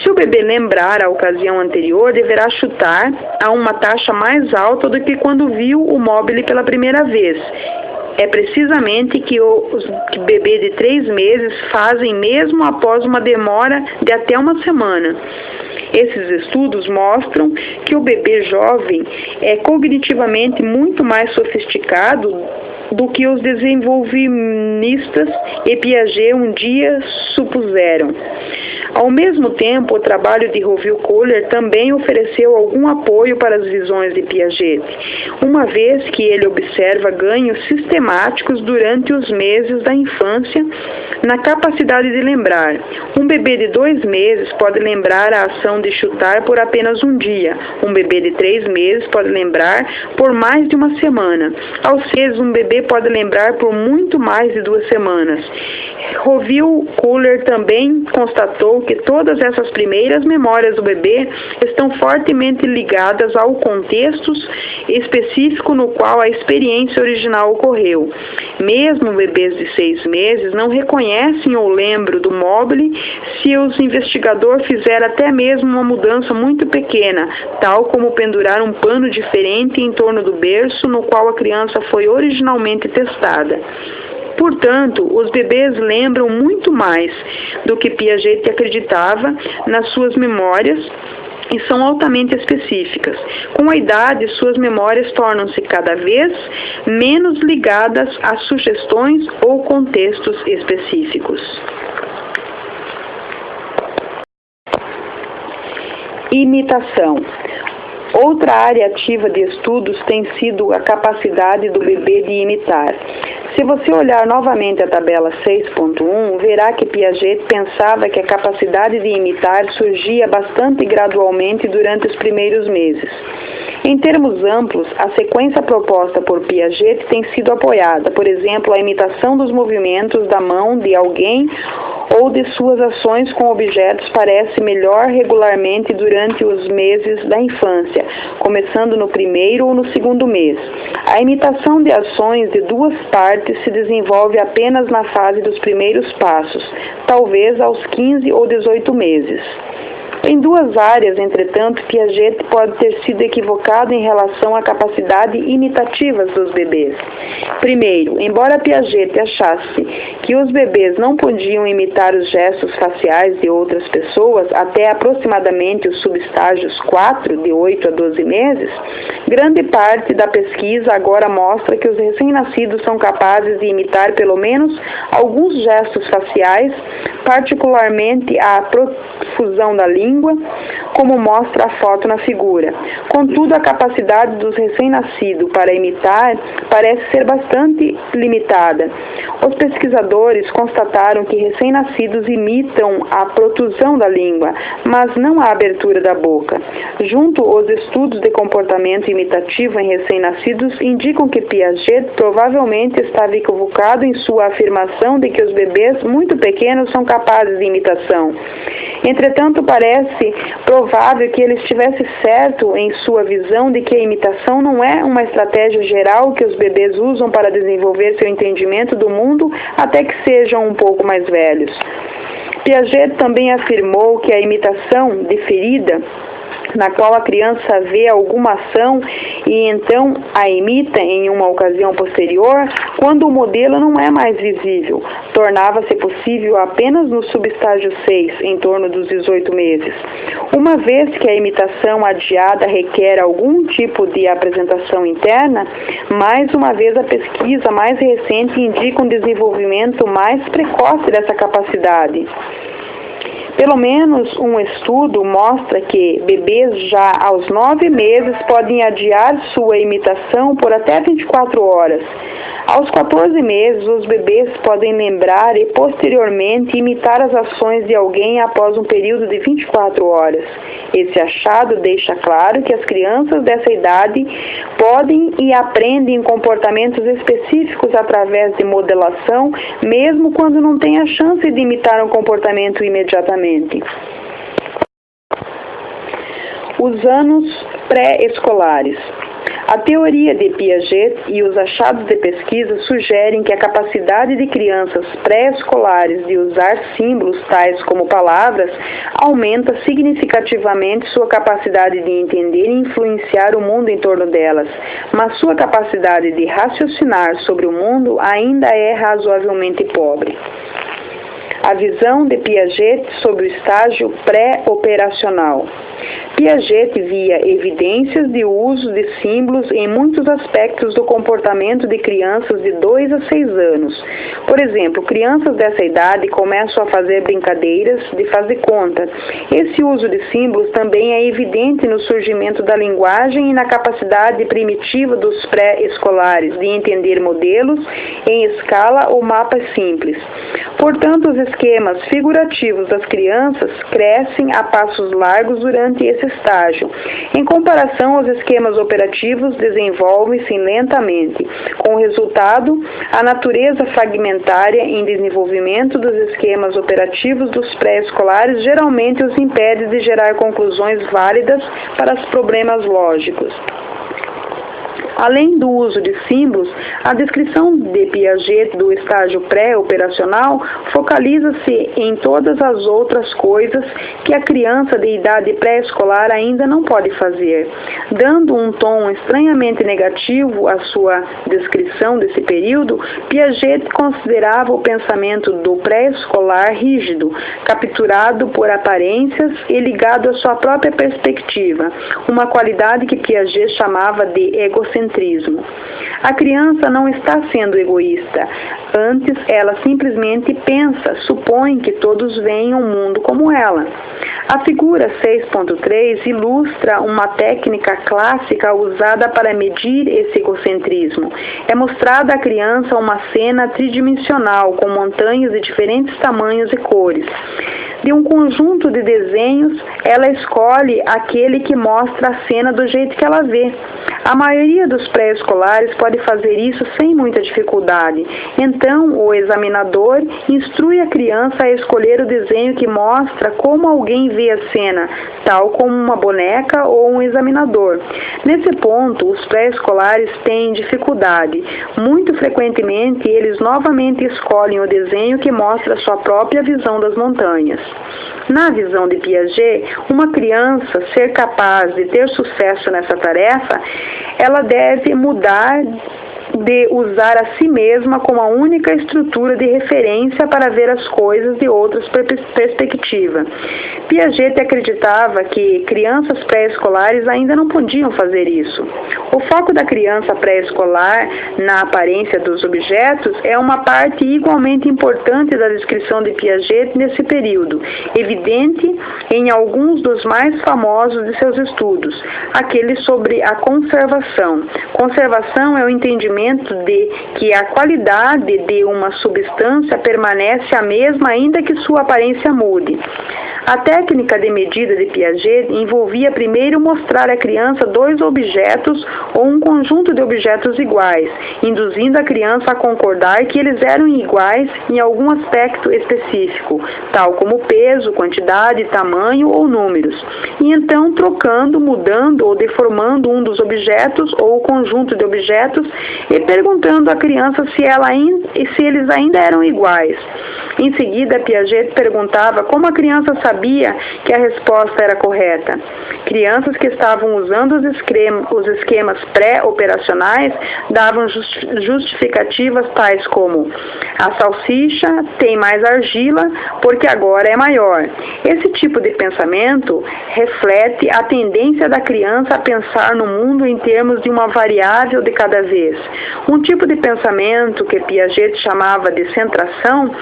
Se o bebê lembrar a ocasião anterior, deverá chutar a uma taxa mais alta do que quando viu o móvel pela primeira vez. É precisamente que os bebês de 3 meses fazem mesmo após uma demora de até uma semana. Esses estudos mostram que o bebê jovem é cognitivamente muito mais sofisticado do que os desenvolvimistas e Piaget um dia supuseram. Ao mesmo tempo, o trabalho de Rovio-Kohler também ofereceu algum apoio para as visões de Piaget, uma vez que ele observa ganhos sistemáticos durante os meses da infância na capacidade de lembrar. Um bebê de 2 meses pode lembrar a ação de chutar por apenas um dia. Um bebê de 3 meses pode lembrar por mais de uma semana. Aos 6, um bebê pode lembrar por muito mais de 2 semanas. Rovio-Kohler também constatou que todas essas primeiras memórias do bebê estão fortemente ligadas ao contexto específico no qual a experiência original ocorreu. Mesmo bebês de 6 meses não reconhecem ou lembram do móvel se os investigadores fizeram até mesmo uma mudança muito pequena, tal como pendurar um pano diferente em torno do berço no qual a criança foi originalmente testada. Portanto, os bebês lembram muito mais do que Piaget acreditava nas suas memórias e são altamente específicas. Com a idade, suas memórias tornam-se cada vez menos ligadas a sugestões ou contextos específicos. Imitação. Outra área ativa de estudos tem sido a capacidade do bebê de imitar. Se você olhar novamente a tabela 6.1, verá que Piaget pensava que a capacidade de imitar surgia bastante gradualmente durante os primeiros meses. Em termos amplos, a sequência proposta por Piaget tem sido apoiada, por exemplo, a imitação dos movimentos da mão de alguém ou de suas ações com objetos parece melhor regularmente durante os meses da infância, começando no primeiro ou no segundo mês. A imitação de ações de 2 partes se desenvolve apenas na fase dos primeiros passos, talvez aos 15 ou 18 meses. Em 2 áreas, entretanto, Piaget pode ter sido equivocado em relação à capacidade imitativa dos bebês. Primeiro, embora Piaget achasse que os bebês não podiam imitar os gestos faciais de outras pessoas até aproximadamente os subestágios 4, de 8 a 12 meses, grande parte da pesquisa agora mostra que os recém-nascidos são capazes de imitar pelo menos alguns gestos faciais, particularmente a profusão da língua, como mostra a foto na figura. Contudo, a capacidade dos recém-nascidos para imitar parece ser bastante limitada. Os pesquisadores constataram que recém-nascidos imitam a protusão da língua, mas não a abertura da boca. Junto, os estudos de comportamento imitativo em recém-nascidos indicam que Piaget provavelmente estava equivocado em sua afirmação de que os bebês muito pequenos são capazes de imitação. Entretanto, parece provável que ele estivesse certo em sua visão de que a imitação não é uma estratégia geral que os bebês usam para desenvolver seu entendimento do mundo até que sejam um pouco mais velhos. Piaget também afirmou que a imitação diferida, na qual a criança vê alguma ação e então a imita em uma ocasião posterior, quando o modelo não é mais visível, tornava-se possível apenas no subestágio 6, em torno dos 18 meses. Uma vez que a imitação adiada requer algum tipo de apresentação interna, mais uma vez a pesquisa mais recente indica um desenvolvimento mais precoce dessa capacidade. Pelo menos um estudo mostra que bebês já aos 9 meses podem adiar sua imitação por até 24 horas. Aos 14 meses, os bebês podem lembrar e posteriormente imitar as ações de alguém após um período de 24 horas. Esse achado deixa claro que as crianças dessa idade podem e aprendem comportamentos específicos através de modelação, mesmo quando não têm a chance de imitar um comportamento imediatamente. Os anos pré-escolares. A teoria de Piaget e os achados de pesquisa sugerem que a capacidade de crianças pré-escolares de usar símbolos tais como palavras aumenta significativamente sua capacidade de entender e influenciar o mundo em torno delas, mas sua capacidade de raciocinar sobre o mundo ainda é razoavelmente pobre. A visão de Piaget sobre o estágio pré-operacional. Piaget via evidências de uso de símbolos em muitos aspectos do comportamento de crianças de 2 a 6 anos. Por exemplo, crianças dessa idade começam a fazer brincadeiras de fazer conta. Esse uso de símbolos também é evidente no surgimento da linguagem e na capacidade primitiva dos pré-escolares de entender modelos em escala ou mapas simples. Portanto, os esquemas figurativos das crianças crescem a passos largos durante esse estágio. Em comparação aos esquemas operativos, desenvolvem-se lentamente. Com o resultado, a natureza fragmentária em desenvolvimento dos esquemas operativos dos pré-escolares geralmente os impede de gerar conclusões válidas para os problemas lógicos. Além do uso de símbolos, a descrição de Piaget do estágio pré-operacional focaliza-se em todas as outras coisas que a criança de idade pré-escolar ainda não pode fazer, dando um tom estranhamente negativo à sua descrição desse período. Piaget considerava o pensamento do pré-escolar rígido, capturado por aparências e ligado à sua própria perspectiva, uma qualidade que Piaget chamava de egocentrismo. A criança não está sendo egoísta. Antes, ela simplesmente pensa, supõe que todos veem o mundo como ela. A figura 6.3 ilustra uma técnica clássica usada para medir esse egocentrismo. É mostrada à criança uma cena tridimensional com montanhas de diferentes tamanhos e cores. De um conjunto de desenhos, ela escolhe aquele que mostra a cena do jeito que ela vê. A maioria dos pré-escolares pode fazer isso sem muita dificuldade. Então, o examinador instrui a criança a escolher o desenho que mostra como alguém vê a cena, tal como uma boneca ou um examinador. Nesse ponto, os pré-escolares têm dificuldade. Muito frequentemente, eles novamente escolhem o desenho que mostra a sua própria visão das montanhas. Na visão de Piaget, uma criança ser capaz de ter sucesso nessa tarefa, ela deve mudar de usar a si mesma como a única estrutura de referência para ver as coisas de outras perspectivas. Piaget acreditava que crianças pré-escolares ainda não podiam fazer isso. O foco da criança pré-escolar na aparência dos objetos é uma parte igualmente importante da descrição de Piaget nesse período, evidente em alguns dos mais famosos de seus estudos, aquele sobre a conservação. Conservação é o entendimento de que a qualidade de uma substância permanece a mesma ainda que sua aparência mude. A técnica de medida de Piaget envolvia primeiro mostrar à criança 2 objetos ou um conjunto de objetos iguais, induzindo a criança a concordar que eles eram iguais em algum aspecto específico, tal como peso, quantidade, tamanho ou números, e então trocando, mudando ou deformando um dos objetos ou o conjunto de objetos e perguntando à criança se eles ainda eram iguais. Em seguida, Piaget perguntava como a criança sabia que a resposta era correta. Crianças que estavam usando os esquemas pré-operacionais davam justificativas tais como: a salsicha tem mais argila porque agora é maior. Esse tipo de pensamento reflete a tendência da criança a pensar no mundo em termos de uma variável de cada vez. Um tipo de pensamento que Piaget chamava de centração.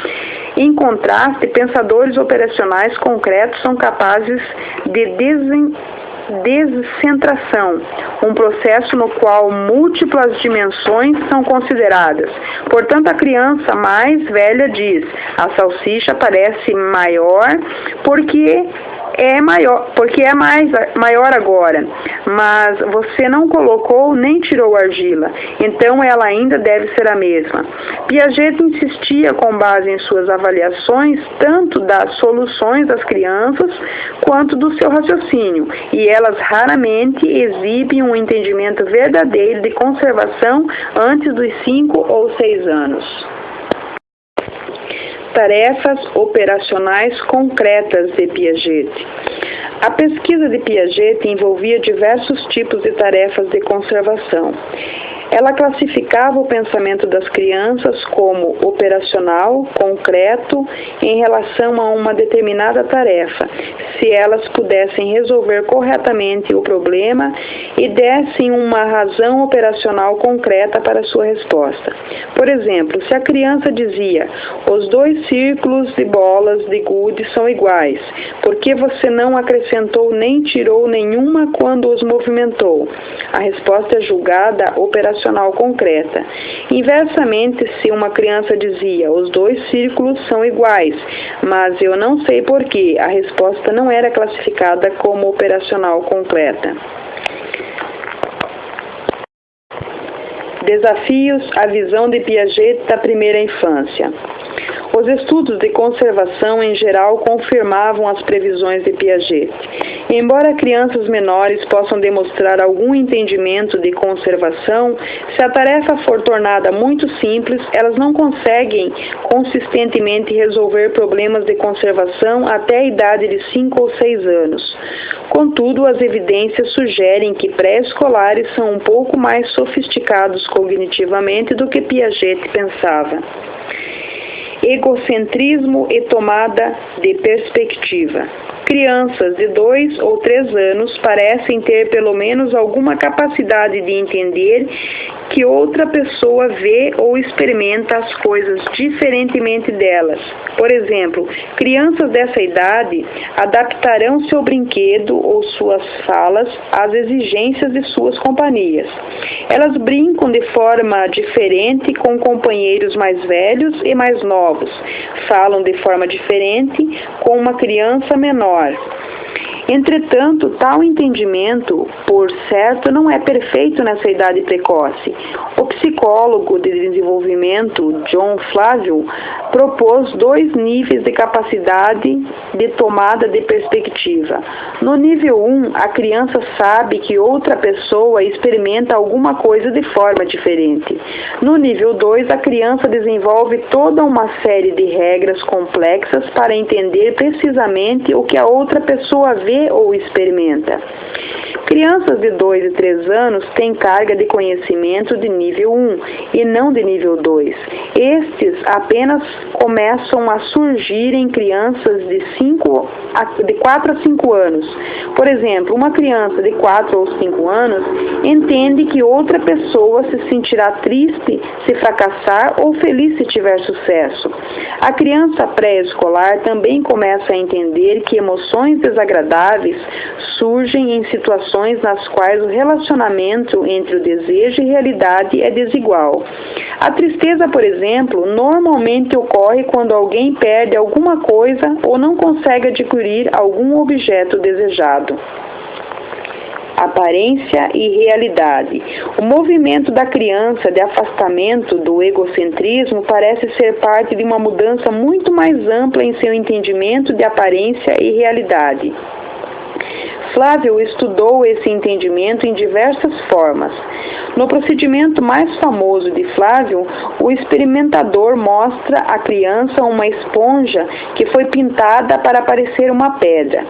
Em contraste, pensadores operacionais concretos são capazes de descentração, um processo no qual múltiplas dimensões são consideradas. Portanto, a criança mais velha diz: a salsicha parece maior porque é maior agora, mas você não colocou nem tirou argila, então ela ainda deve ser a mesma. Piaget insistia com base em suas avaliações tanto das soluções das crianças quanto do seu raciocínio, e elas raramente exibem um entendimento verdadeiro de conservação antes dos 5 ou 6 anos. Tarefas operacionais concretas de Piaget. A pesquisa de Piaget envolvia diversos tipos de tarefas de conservação. Ela classificava o pensamento das crianças como operacional, concreto, em relação a uma determinada tarefa, se elas pudessem resolver corretamente o problema e dessem uma razão operacional concreta para sua resposta. Por exemplo, se a criança dizia: os 2 círculos de bolas de gude são iguais, por que você não acrescentou nem tirou nenhuma quando os movimentou? A resposta é julgada operacional concreta. Inversamente, se uma criança dizia: os 2 círculos são iguais, mas eu não sei por quê, a resposta não era classificada como operacional completa. Desafios à visão de Piaget da primeira infância. Os estudos de conservação, em geral, confirmavam as previsões de Piaget. Embora crianças menores possam demonstrar algum entendimento de conservação, se a tarefa for tornada muito simples, elas não conseguem consistentemente resolver problemas de conservação até a idade de 5 ou 6 anos. Contudo, as evidências sugerem que pré-escolares são um pouco mais sofisticados cognitivamente do que Piaget pensava. Egocentrismo e tomada de perspectiva. Crianças de 2 ou 3 anos parecem ter pelo menos alguma capacidade de entender que outra pessoa vê ou experimenta as coisas diferentemente delas. Por exemplo, crianças dessa idade adaptarão seu brinquedo ou suas falas às exigências de suas companhias. Elas brincam de forma diferente com companheiros mais velhos e mais novos. Falam de forma diferente com uma criança menor. Entretanto, tal entendimento, por certo, não é perfeito nessa idade precoce. O psicólogo de desenvolvimento, John Flavio, propôs 2 níveis de capacidade de tomada de perspectiva. No nível 1, a criança sabe que outra pessoa experimenta alguma coisa de forma diferente. No nível 2, a criança desenvolve toda uma série de regras complexas para entender precisamente o que a outra pessoa vê ou experimenta. Crianças de 2 e 3 anos têm carga de conhecimento de nível 1 e não de nível 2. Estes apenas começam a surgir em crianças de 4 a 5 anos. Por exemplo, uma criança de 4 ou 5 anos entende que outra pessoa se sentirá triste se fracassar ou feliz se tiver sucesso. A criança pré-escolar também começa a entender que emoções desagradáveis surgem em situações nas quais o relacionamento entre o desejo e realidade é desigual. A tristeza, por exemplo, normalmente ocorre quando alguém perde alguma coisa ou não consegue adquirir algum objeto desejado. Aparência e realidade. O movimento da criança de afastamento do egocentrismo parece ser parte de uma mudança muito mais ampla em seu entendimento de aparência e realidade. Flávio estudou esse entendimento em diversas formas. No procedimento mais famoso de Flávio, o experimentador mostra à criança uma esponja que foi pintada para parecer uma pedra.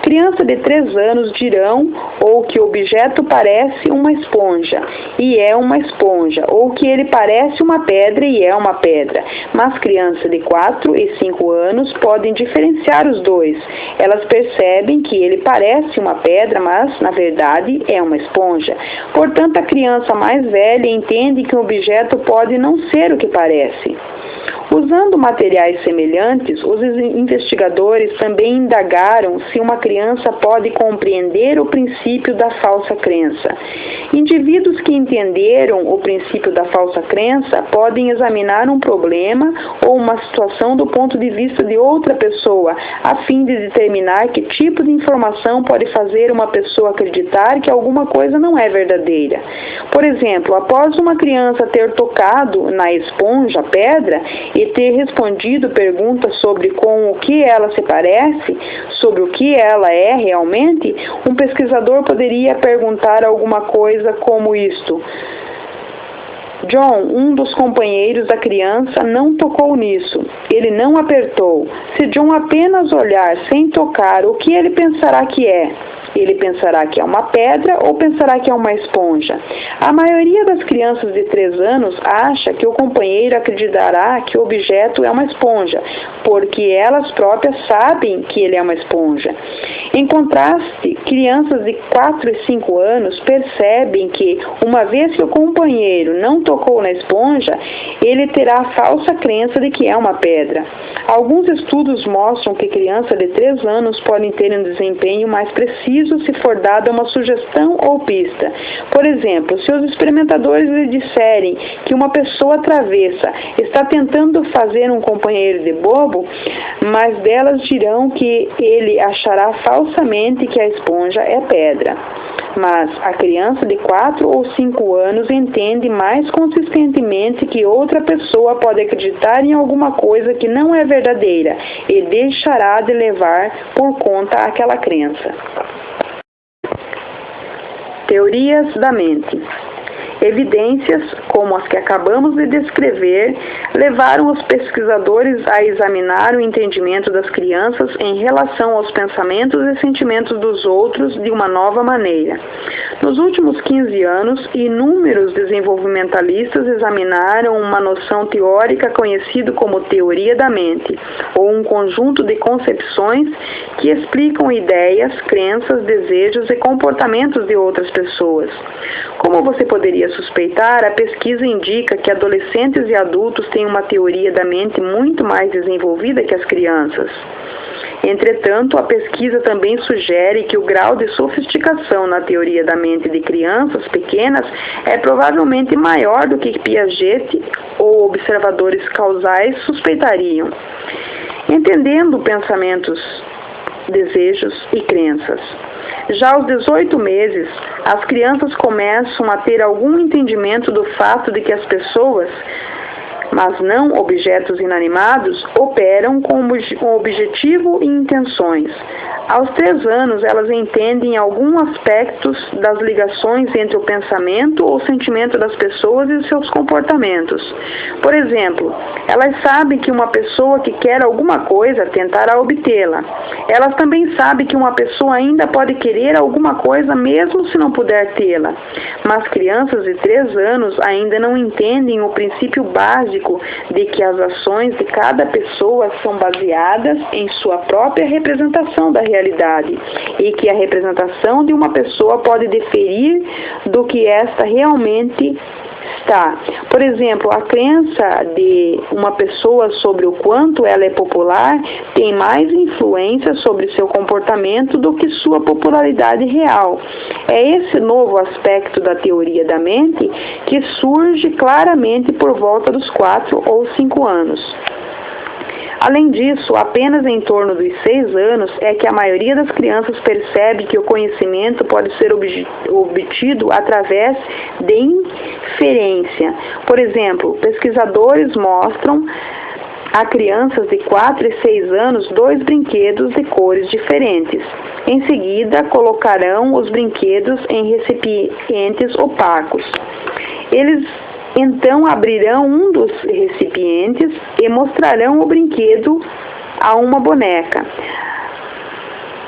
Crianças de 3 anos dirão ou que o objeto parece uma esponja e é uma esponja, ou que ele parece uma pedra e é uma pedra. Mas crianças de 4 e 5 anos podem diferenciar os dois. Elas percebem que ele parece uma pedra, mas, na verdade, é uma esponja. Portanto, a criança mais velha entende que o objeto pode não ser o que parece. Usando materiais semelhantes, os investigadores também indagaram se uma criança pode compreender o princípio da falsa crença. Indivíduos que entenderam o princípio da falsa crença podem examinar um problema ou uma situação do ponto de vista de outra pessoa, a fim de determinar que tipo de informação pode fazer uma pessoa acreditar que alguma coisa não é verdadeira. Por exemplo, após uma criança ter tocado na esponja, pedra, e ter respondido perguntas sobre com o que ela se parece, sobre o que ela é realmente, um pesquisador poderia perguntar alguma coisa como isto: John, um dos companheiros da criança, não tocou nisso. ele não apertou. Se John apenas olhar sem tocar, o que ele pensará que é? Ele pensará que é uma pedra ou pensará que é uma esponja? A maioria das crianças de 3 anos acha que o companheiro acreditará que o objeto é uma esponja, porque elas próprias sabem que ele é uma esponja. Em contraste, crianças de 4 e 5 anos percebem que, uma vez que o companheiro não tocou na esponja, ele terá a falsa crença de que é uma pedra. Alguns estudos mostram que crianças de 3 anos podem ter um desempenho mais preciso se for dada uma sugestão ou pista. Por exemplo, se os experimentadores lhe disserem que uma pessoa travessa está tentando fazer um companheiro de bobo, mas delas dirão que ele achará falsamente que a esponja é pedra. Mas a criança de 4 ou 5 anos entende mais consistentemente que outra pessoa pode acreditar em alguma coisa que não é verdadeira e deixará de levar por conta aquela crença. Teorias da mente. Evidências, como as que acabamos de descrever, levaram os pesquisadores a examinar o entendimento das crianças em relação aos pensamentos e sentimentos dos outros de uma nova maneira. Nos últimos 15 anos, inúmeros desenvolvimentalistas examinaram uma noção teórica conhecida como teoria da mente, ou um conjunto de concepções que explicam ideias, crenças, desejos e comportamentos de outras pessoas. Como você poderia suspeitar, a pesquisa indica que adolescentes e adultos têm uma teoria da mente muito mais desenvolvida que as crianças. Entretanto, a pesquisa também sugere que o grau de sofisticação na teoria da mente de crianças pequenas é provavelmente maior do que Piaget ou observadores causais suspeitariam. Entendendo pensamentos, desejos e crenças. Já aos 18 meses, as crianças começam a ter algum entendimento do fato de que as pessoas, mas não objetos inanimados, operam com objetivo e intenções. Aos 3 anos, elas entendem alguns aspectos das ligações entre o pensamento ou sentimento das pessoas e seus comportamentos. Por exemplo, elas sabem que uma pessoa que quer alguma coisa tentará obtê-la. Elas também sabem que uma pessoa ainda pode querer alguma coisa mesmo se não puder tê-la. Mas crianças de 3 anos ainda não entendem o princípio básico de que as ações de cada pessoa são baseadas em sua própria representação da realidade e que a representação de uma pessoa pode diferir do que esta realmente está. Por exemplo, a crença de uma pessoa sobre o quanto ela é popular tem mais influência sobre seu comportamento do que sua popularidade real. É esse novo aspecto da teoria da mente que surge claramente por volta dos 4 ou 5 anos. Além disso, apenas em torno dos 6 anos é que a maioria das crianças percebe que o conhecimento pode ser obtido através de inferência. Por exemplo, pesquisadores mostram a crianças de 4 e 6 anos 2 brinquedos de cores diferentes. Em seguida, colocarão os brinquedos em recipientes opacos. Eles então abrirão um dos recipientes e mostrarão o brinquedo a uma boneca.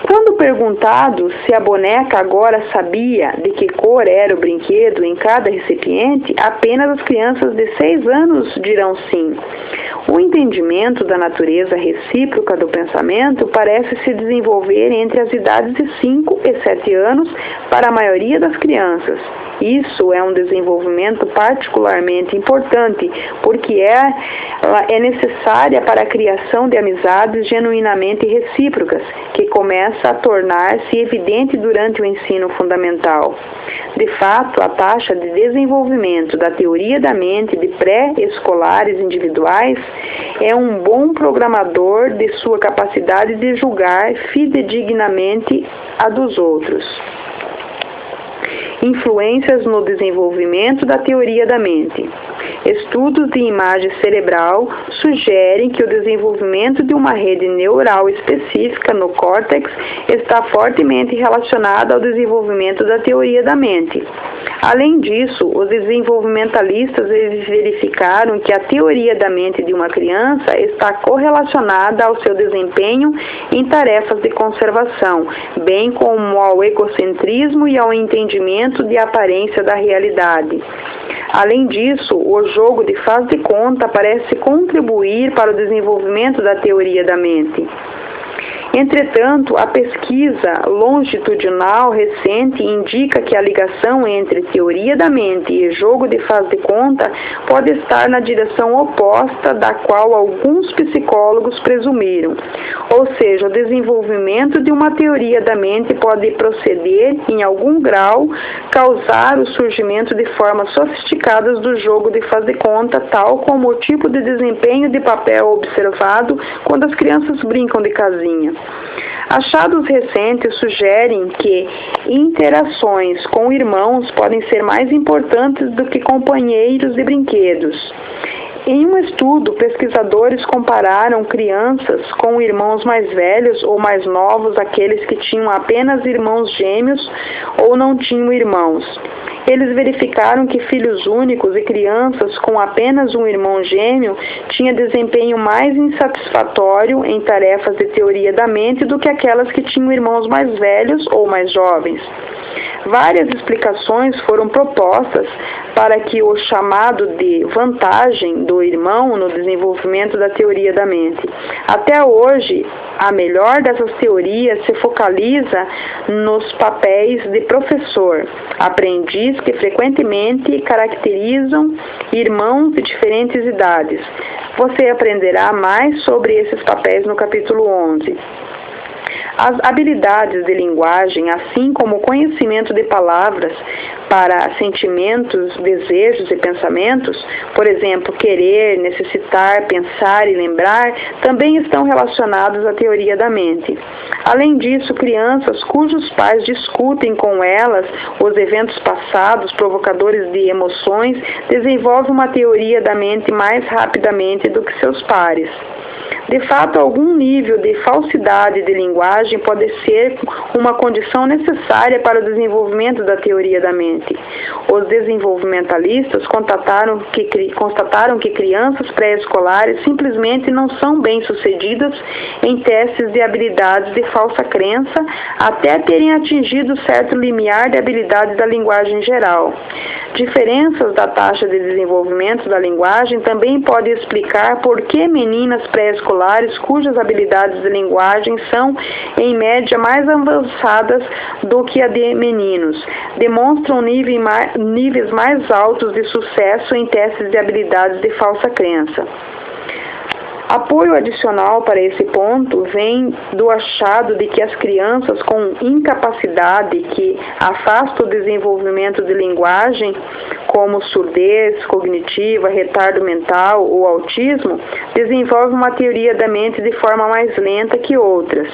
Quando perguntado se a boneca agora sabia de que cor era o brinquedo em cada recipiente, apenas as crianças de 6 anos dirão sim. O entendimento da natureza recíproca do pensamento parece se desenvolver entre as idades de 5 e 7 anos para a maioria das crianças. Isso é um desenvolvimento particularmente importante, porque é necessária para a criação de amizades genuinamente recíprocas, que começa a tornar-se evidente durante o ensino fundamental. De fato, a taxa de desenvolvimento da teoria da mente de pré-escolares individuais é um bom programador de sua capacidade de julgar fidedignamente a dos outros. Influências no desenvolvimento da teoria da mente. Estudos de imagem cerebral sugerem que o desenvolvimento de uma rede neural específica no córtex está fortemente relacionado ao desenvolvimento da teoria da mente. Além disso, os desenvolvimentalistas verificaram que a teoria da mente de uma criança está correlacionada ao seu desempenho em tarefas de conservação, bem como ao egocentrismo e ao entendimento de aparência da realidade. Além disso, o jogo de faz de conta parece contribuir para o desenvolvimento da teoria da mente. Entretanto, a pesquisa longitudinal recente indica que a ligação entre teoria da mente e jogo de faz de conta pode estar na direção oposta da qual alguns psicólogos presumiram. Ou seja, o desenvolvimento de uma teoria da mente pode proceder, em algum grau, causar o surgimento de formas sofisticadas do jogo de faz de conta, tal como o tipo de desempenho de papel observado quando as crianças brincam de casinha. Achados recentes sugerem que interações com irmãos podem ser mais importantes do que companheiros de brinquedos. Em um estudo, pesquisadores compararam crianças com irmãos mais velhos ou mais novos, aqueles que tinham apenas irmãos gêmeos ou não tinham irmãos. Eles verificaram que filhos únicos e crianças com apenas um irmão gêmeo tinham desempenho mais insatisfatório em tarefas de teoria da mente do que aquelas que tinham irmãos mais velhos ou mais jovens. Várias explicações foram propostas para que o chamado de vantagem do irmão no desenvolvimento da teoria da mente. Até hoje, a melhor dessas teorias se focaliza nos papéis de professor, aprendiz, que frequentemente caracterizam irmãos de diferentes idades. Você aprenderá mais sobre esses papéis no capítulo 11. As habilidades de linguagem, assim como o conhecimento de palavras para sentimentos, desejos e pensamentos, por exemplo, querer, necessitar, pensar e lembrar, também estão relacionados à teoria da mente. Além disso, crianças cujos pais discutem com elas os eventos passados provocadores de emoções desenvolvem uma teoria da mente mais rapidamente do que seus pares. De fato, algum nível de falsidade de linguagem pode ser uma condição necessária para o desenvolvimento da teoria da mente. Os desenvolvimentalistas constataram que crianças pré-escolares simplesmente não são bem-sucedidas em testes de habilidades de falsa crença até terem atingido certo limiar de habilidades da linguagem geral. Diferenças da taxa de desenvolvimento da linguagem também podem explicar por que meninas pré-escolares cujas habilidades de linguagem são, em média, mais avançadas do que a de meninos, demonstram níveis mais altos de sucesso em testes de habilidades de falsa crença. Apoio adicional para esse ponto vem do achado de que as crianças com incapacidade que afasta o desenvolvimento de linguagem, como surdez cognitiva, retardo mental ou autismo, desenvolvem uma teoria da mente de forma mais lenta que outras.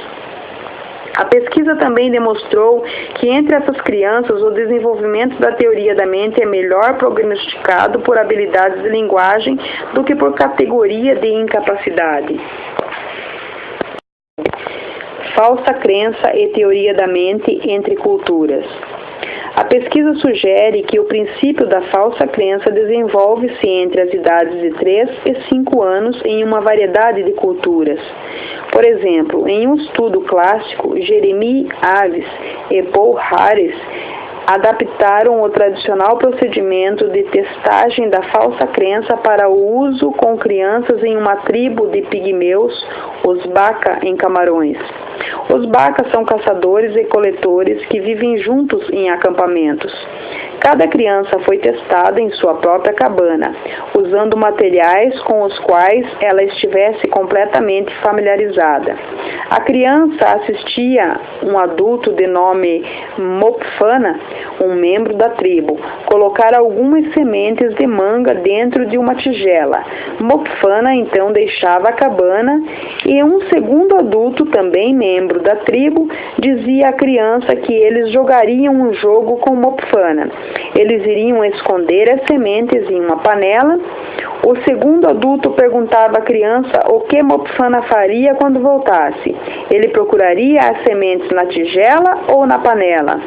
A pesquisa também demonstrou que entre essas crianças o desenvolvimento da teoria da mente é melhor prognosticado por habilidades de linguagem do que por categoria de incapacidade. Falsa crença e teoria da mente entre culturas. A pesquisa sugere que o princípio da falsa crença desenvolve-se entre as idades de 3 e 5 anos em uma variedade de culturas. Por exemplo, em um estudo clássico, Jeremy Aves e Paul Harris adaptaram o tradicional procedimento de testagem da falsa crença para o uso com crianças em uma tribo de pigmeus, os Baka, em Camarões. Os Baka são caçadores e coletores que vivem juntos em acampamentos. Cada criança foi testada em sua própria cabana, usando materiais com os quais ela estivesse completamente familiarizada. A criança assistia um adulto de nome Mopfana, um membro da tribo, colocar algumas sementes de manga dentro de uma tigela. Mopfana então deixava a cabana e um segundo adulto, também membro da tribo, dizia à criança que eles jogariam um jogo com Mopfana. Eles iriam esconder as sementes em uma panela. O segundo adulto perguntava à criança o que Mopfana faria quando voltasse. Ele procuraria as sementes na tigela ou na panela?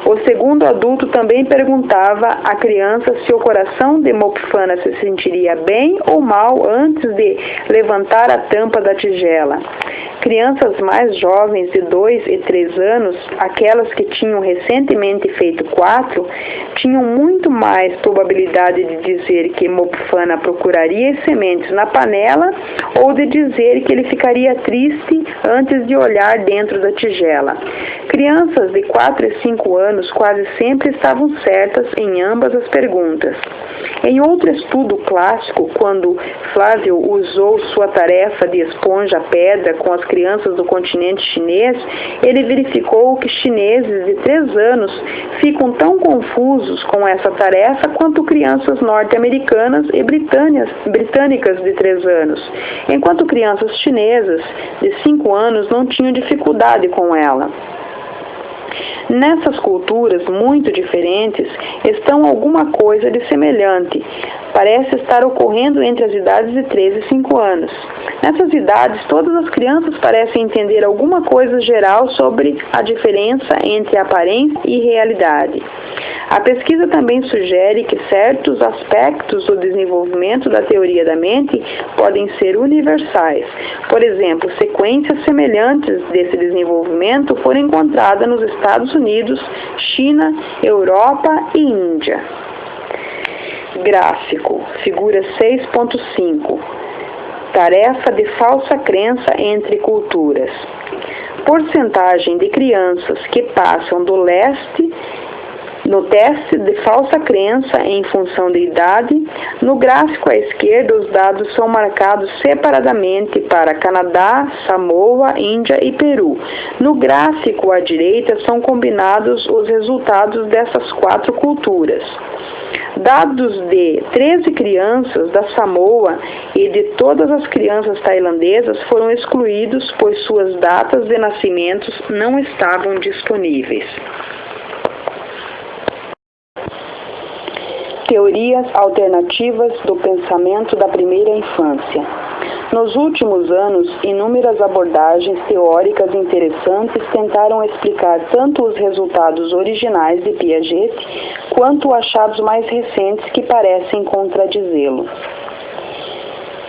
O segundo adulto também perguntava à criança se o coração de Mopfana se sentiria bem ou mal antes de levantar a tampa da tigela. Crianças mais jovens de 2 e 3 anos, aquelas que tinham recentemente feito 4, tinham muito mais probabilidade de dizer que Mopfana procuraria as sementes na panela ou de dizer que ele ficaria triste antes de olhar dentro da tigela. Crianças de 4 e 5 anos quase sempre estavam certas em ambas as perguntas. Em outro estudo clássico, quando Flávio usou sua tarefa de esponja-pedra com as crianças do continente chinês, ele verificou que chineses de 3 anos ficam tão confusos com essa tarefa quanto crianças norte-americanas e britânicas de 3 anos, enquanto crianças chinesas de 5 anos não tinham dificuldade com ela. Nessas culturas muito diferentes estão alguma coisa de semelhante. Parece estar ocorrendo entre as idades de 3 e 5 anos. Nessas idades, todas as crianças parecem entender alguma coisa geral sobre a diferença entre aparência e realidade. A pesquisa também sugere que certos aspectos do desenvolvimento da teoria da mente podem ser universais. Por exemplo, sequências semelhantes desse desenvolvimento foram encontradas nos Estados Unidos, China, Europa e Índia. Gráfico, figura 6.5. Tarefa de falsa crença entre culturas. Porcentagem de crianças que passam do leste no teste de falsa crença em função de idade. No gráfico à esquerda, os dados são marcados separadamente para Canadá, Samoa, Índia e Peru. No gráfico à direita são combinados os resultados dessas 4 culturas. Dados de 13 crianças da Samoa e de todas as crianças tailandesas foram excluídos, pois suas datas de nascimentos não estavam disponíveis. Teorias alternativas do pensamento da primeira infância. Nos últimos anos, inúmeras abordagens teóricas interessantes tentaram explicar tanto os resultados originais de Piaget, quanto achados mais recentes que parecem contradizê-lo.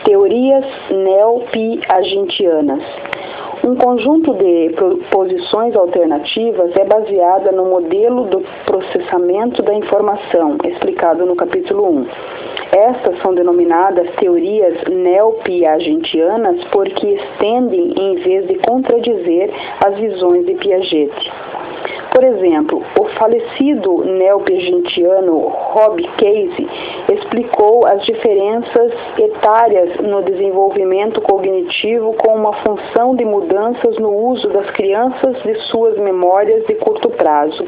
Teorias neo-piagetianas. Um conjunto de posições alternativas é baseada no modelo do processamento da informação, explicado no capítulo 1. Estas são denominadas teorias neo-piagetianas porque estendem em vez de contradizer as visões de Piaget. Por exemplo, o falecido neo-piagetiano Rob Casey explicou as diferenças etárias no desenvolvimento cognitivo com uma função de mudanças no uso das crianças de suas memórias de curto prazo.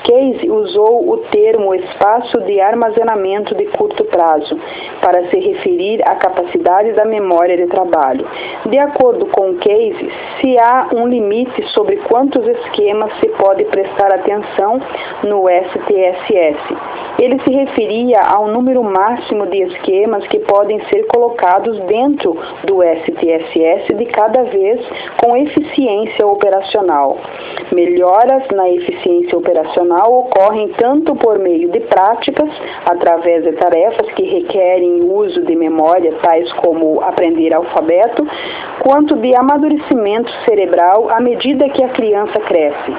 Casey usou o termo espaço de armazenamento de curto prazo para se referir à capacidade da memória de trabalho. De acordo com Casey, se há um limite sobre quantos esquemas se pode prestar atenção no STSS. Ele se referia ao número máximo de esquemas que podem ser colocados dentro do STSS de cada vez com eficiência operacional. Melhoras na eficiência operacional ocorrem tanto por meio de práticas, através de tarefas que requerem o uso de memória, tais como aprender alfabeto, quanto de amadurecimento cerebral à medida que a criança cresce.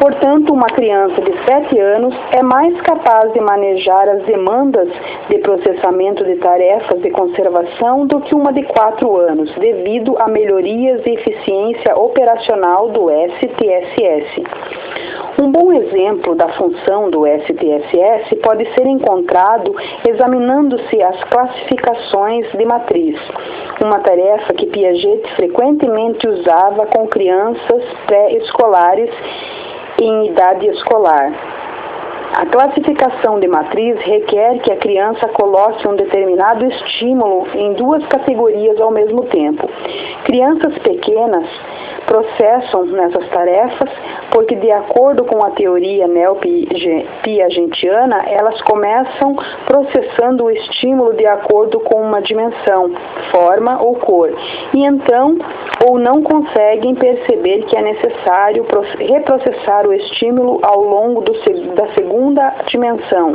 Portanto, uma criança de 7 anos é mais capaz de manejar as demandas de processamento de tarefas de conservação do que uma de 4 anos, devido a melhorias de eficiência operacional do STSS. Um bom exemplo da função do STSS pode ser encontrado examinando-se as classificações de matriz, uma tarefa que Piaget frequentemente usava com crianças pré-escolares em idade escolar. A classificação de matriz requer que a criança coloque um determinado estímulo em duas categorias ao mesmo tempo. Crianças pequenas processam nessas tarefas porque, de acordo com a teoria neo-piagetiana, elas começam processando o estímulo de acordo com uma dimensão, forma ou cor, e então ou não conseguem perceber que é necessário reprocessar o estímulo ao longo da segunda dimensão,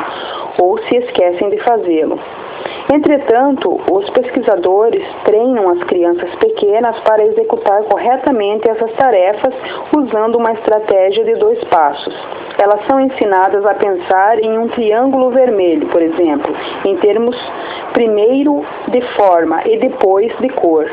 ou se esquecem de fazê-lo. Entretanto, os pesquisadores treinam as crianças pequenas para executar corretamente essas tarefas usando uma estratégia de 2 passos. Elas são ensinadas a pensar em um triângulo vermelho, por exemplo, em termos primeiro de forma e depois de cor.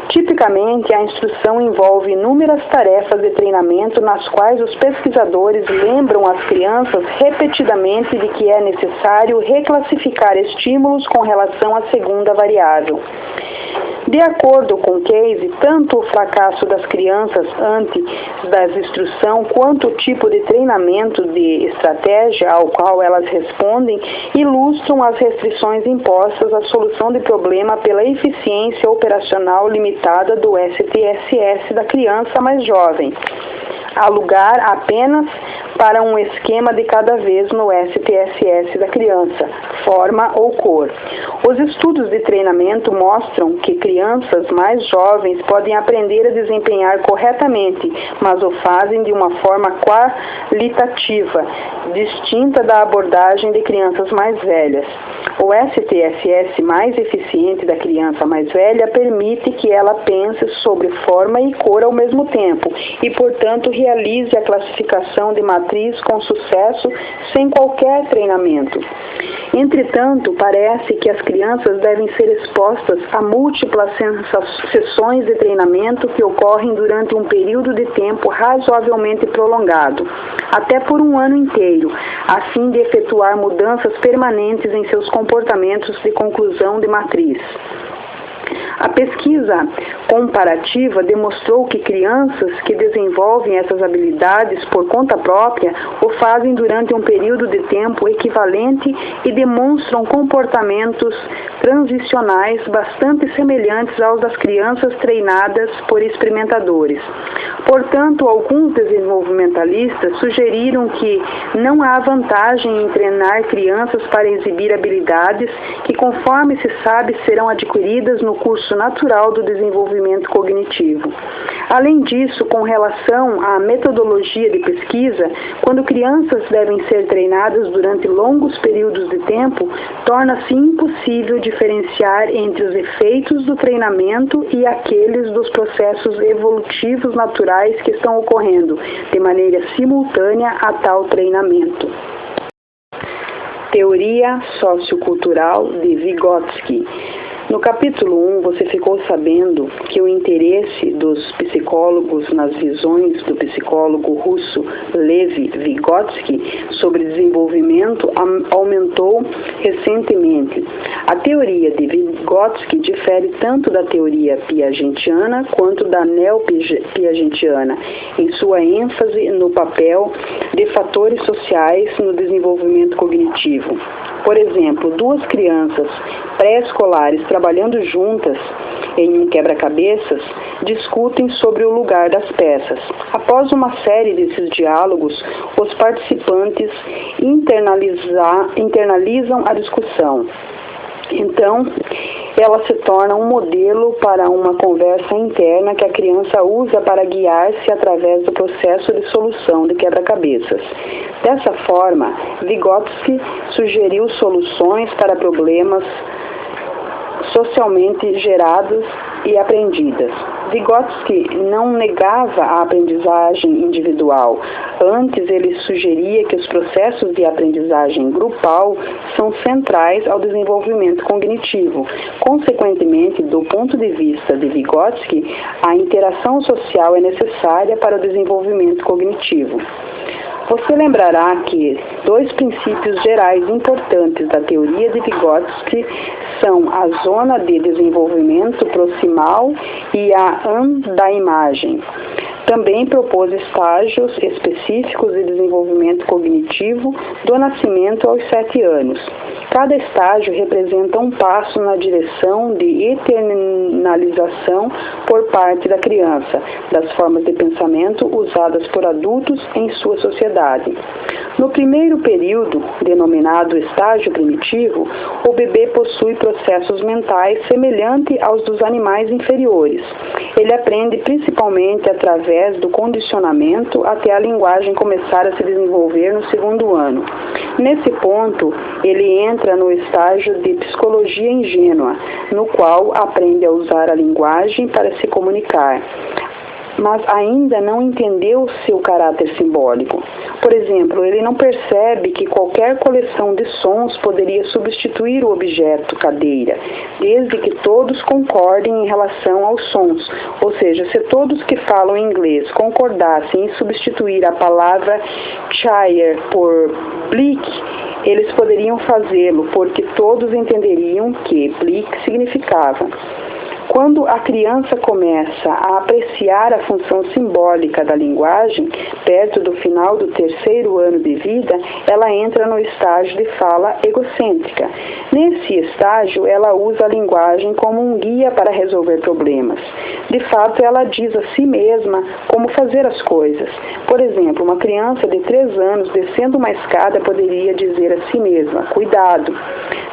Tipicamente, a instrução envolve inúmeras tarefas de treinamento nas quais os pesquisadores lembram as crianças repetidamente de que é necessário reclassificar estímulos com relação à segunda variável. De acordo com Case, tanto o fracasso das crianças antes da instrução quanto o tipo de treinamento de estratégia ao qual elas respondem ilustram as restrições impostas à solução de problema pela eficiência operacional limitada do STSS da criança mais jovem. Há lugar apenas para um esquema de cada vez no STSS da criança, forma ou cor. Os estudos de treinamento mostram que crianças mais jovens podem aprender a desempenhar corretamente, mas o fazem de uma forma qualitativa, distinta da abordagem de crianças mais velhas. O STSS mais eficiente da criança mais velha permite que ela pense sobre forma e cor ao mesmo tempo e, portanto, realize a classificação de matriz com sucesso sem qualquer treinamento. Entretanto, parece que as crianças devem ser expostas a múltiplas sessões de treinamento que ocorrem durante um período de tempo razoavelmente prolongado, até por um ano inteiro, a fim de efetuar mudanças permanentes em seus comportamentos de conclusão de matriz. A pesquisa comparativa demonstrou que crianças que desenvolvem essas habilidades por conta própria o fazem durante um período de tempo equivalente e demonstram comportamentos transicionais bastante semelhantes aos das crianças treinadas por experimentadores. Portanto, alguns desenvolvimentalistas sugeriram que não há vantagem em treinar crianças para exibir habilidades que, conforme se sabe, serão adquiridas no curso natural do desenvolvimento cognitivo. Além disso, com relação à metodologia de pesquisa, quando crianças devem ser treinadas durante longos períodos de tempo, torna-se impossível diferenciar entre os efeitos do treinamento e aqueles dos processos evolutivos naturais que estão ocorrendo de maneira simultânea a tal treinamento. Teoria sociocultural de Vygotsky. No capítulo 1, você ficou sabendo que o interesse dos psicólogos nas visões do psicólogo russo Lev Vygotsky sobre desenvolvimento aumentou recentemente. A teoria de Vygotsky difere tanto da teoria piagetiana quanto da neo-piagetiana, em sua ênfase no papel de fatores sociais no desenvolvimento cognitivo. Por exemplo, 2 crianças pré-escolares trabalhando juntas em um quebra-cabeças discutem sobre o lugar das peças. Após uma série desses diálogos, os participantes internalizam a discussão. Então, ela se torna um modelo para uma conversa interna que a criança usa para guiar-se através do processo de solução de quebra-cabeças. Dessa forma, Vygotsky sugeriu soluções para problemas socialmente geradas e aprendidas. Vygotsky não negava a aprendizagem individual. Antes, ele sugeria que os processos de aprendizagem grupal são centrais ao desenvolvimento cognitivo. Consequentemente, do ponto de vista de Vygotsky, a interação social é necessária para o desenvolvimento cognitivo. Você lembrará que dois princípios gerais importantes da teoria de Vygotsky são a zona de desenvolvimento proximal e a da imagem. Também propôs estágios específicos de desenvolvimento cognitivo do nascimento aos 7 anos. Cada estágio representa um passo na direção de internalização por parte da criança, das formas de pensamento usadas por adultos em sua sociedade. No primeiro período, denominado estágio primitivo, o bebê possui processos mentais semelhantes aos dos animais inferiores. Ele aprende principalmente através do condicionamento até a linguagem começar a se desenvolver no segundo ano. Nesse ponto, ele entra no estágio de psicologia ingênua, no qual aprende a usar a linguagem para se comunicar, mas ainda não entendeu seu caráter simbólico. Por exemplo, ele não percebe que qualquer coleção de sons poderia substituir o objeto cadeira, desde que todos concordem em relação aos sons. Ou seja, se todos que falam inglês concordassem em substituir a palavra chair por blick, eles poderiam fazê-lo, porque todos entenderiam que blick significava. Quando a criança começa a apreciar a função simbólica da linguagem, perto do final do 3º ano de vida, ela entra no estágio de fala egocêntrica. Nesse estágio, ela usa a linguagem como um guia para resolver problemas. De fato, ela diz a si mesma como fazer as coisas. Por exemplo, uma criança de 3 anos descendo uma escada poderia dizer a si mesma: cuidado.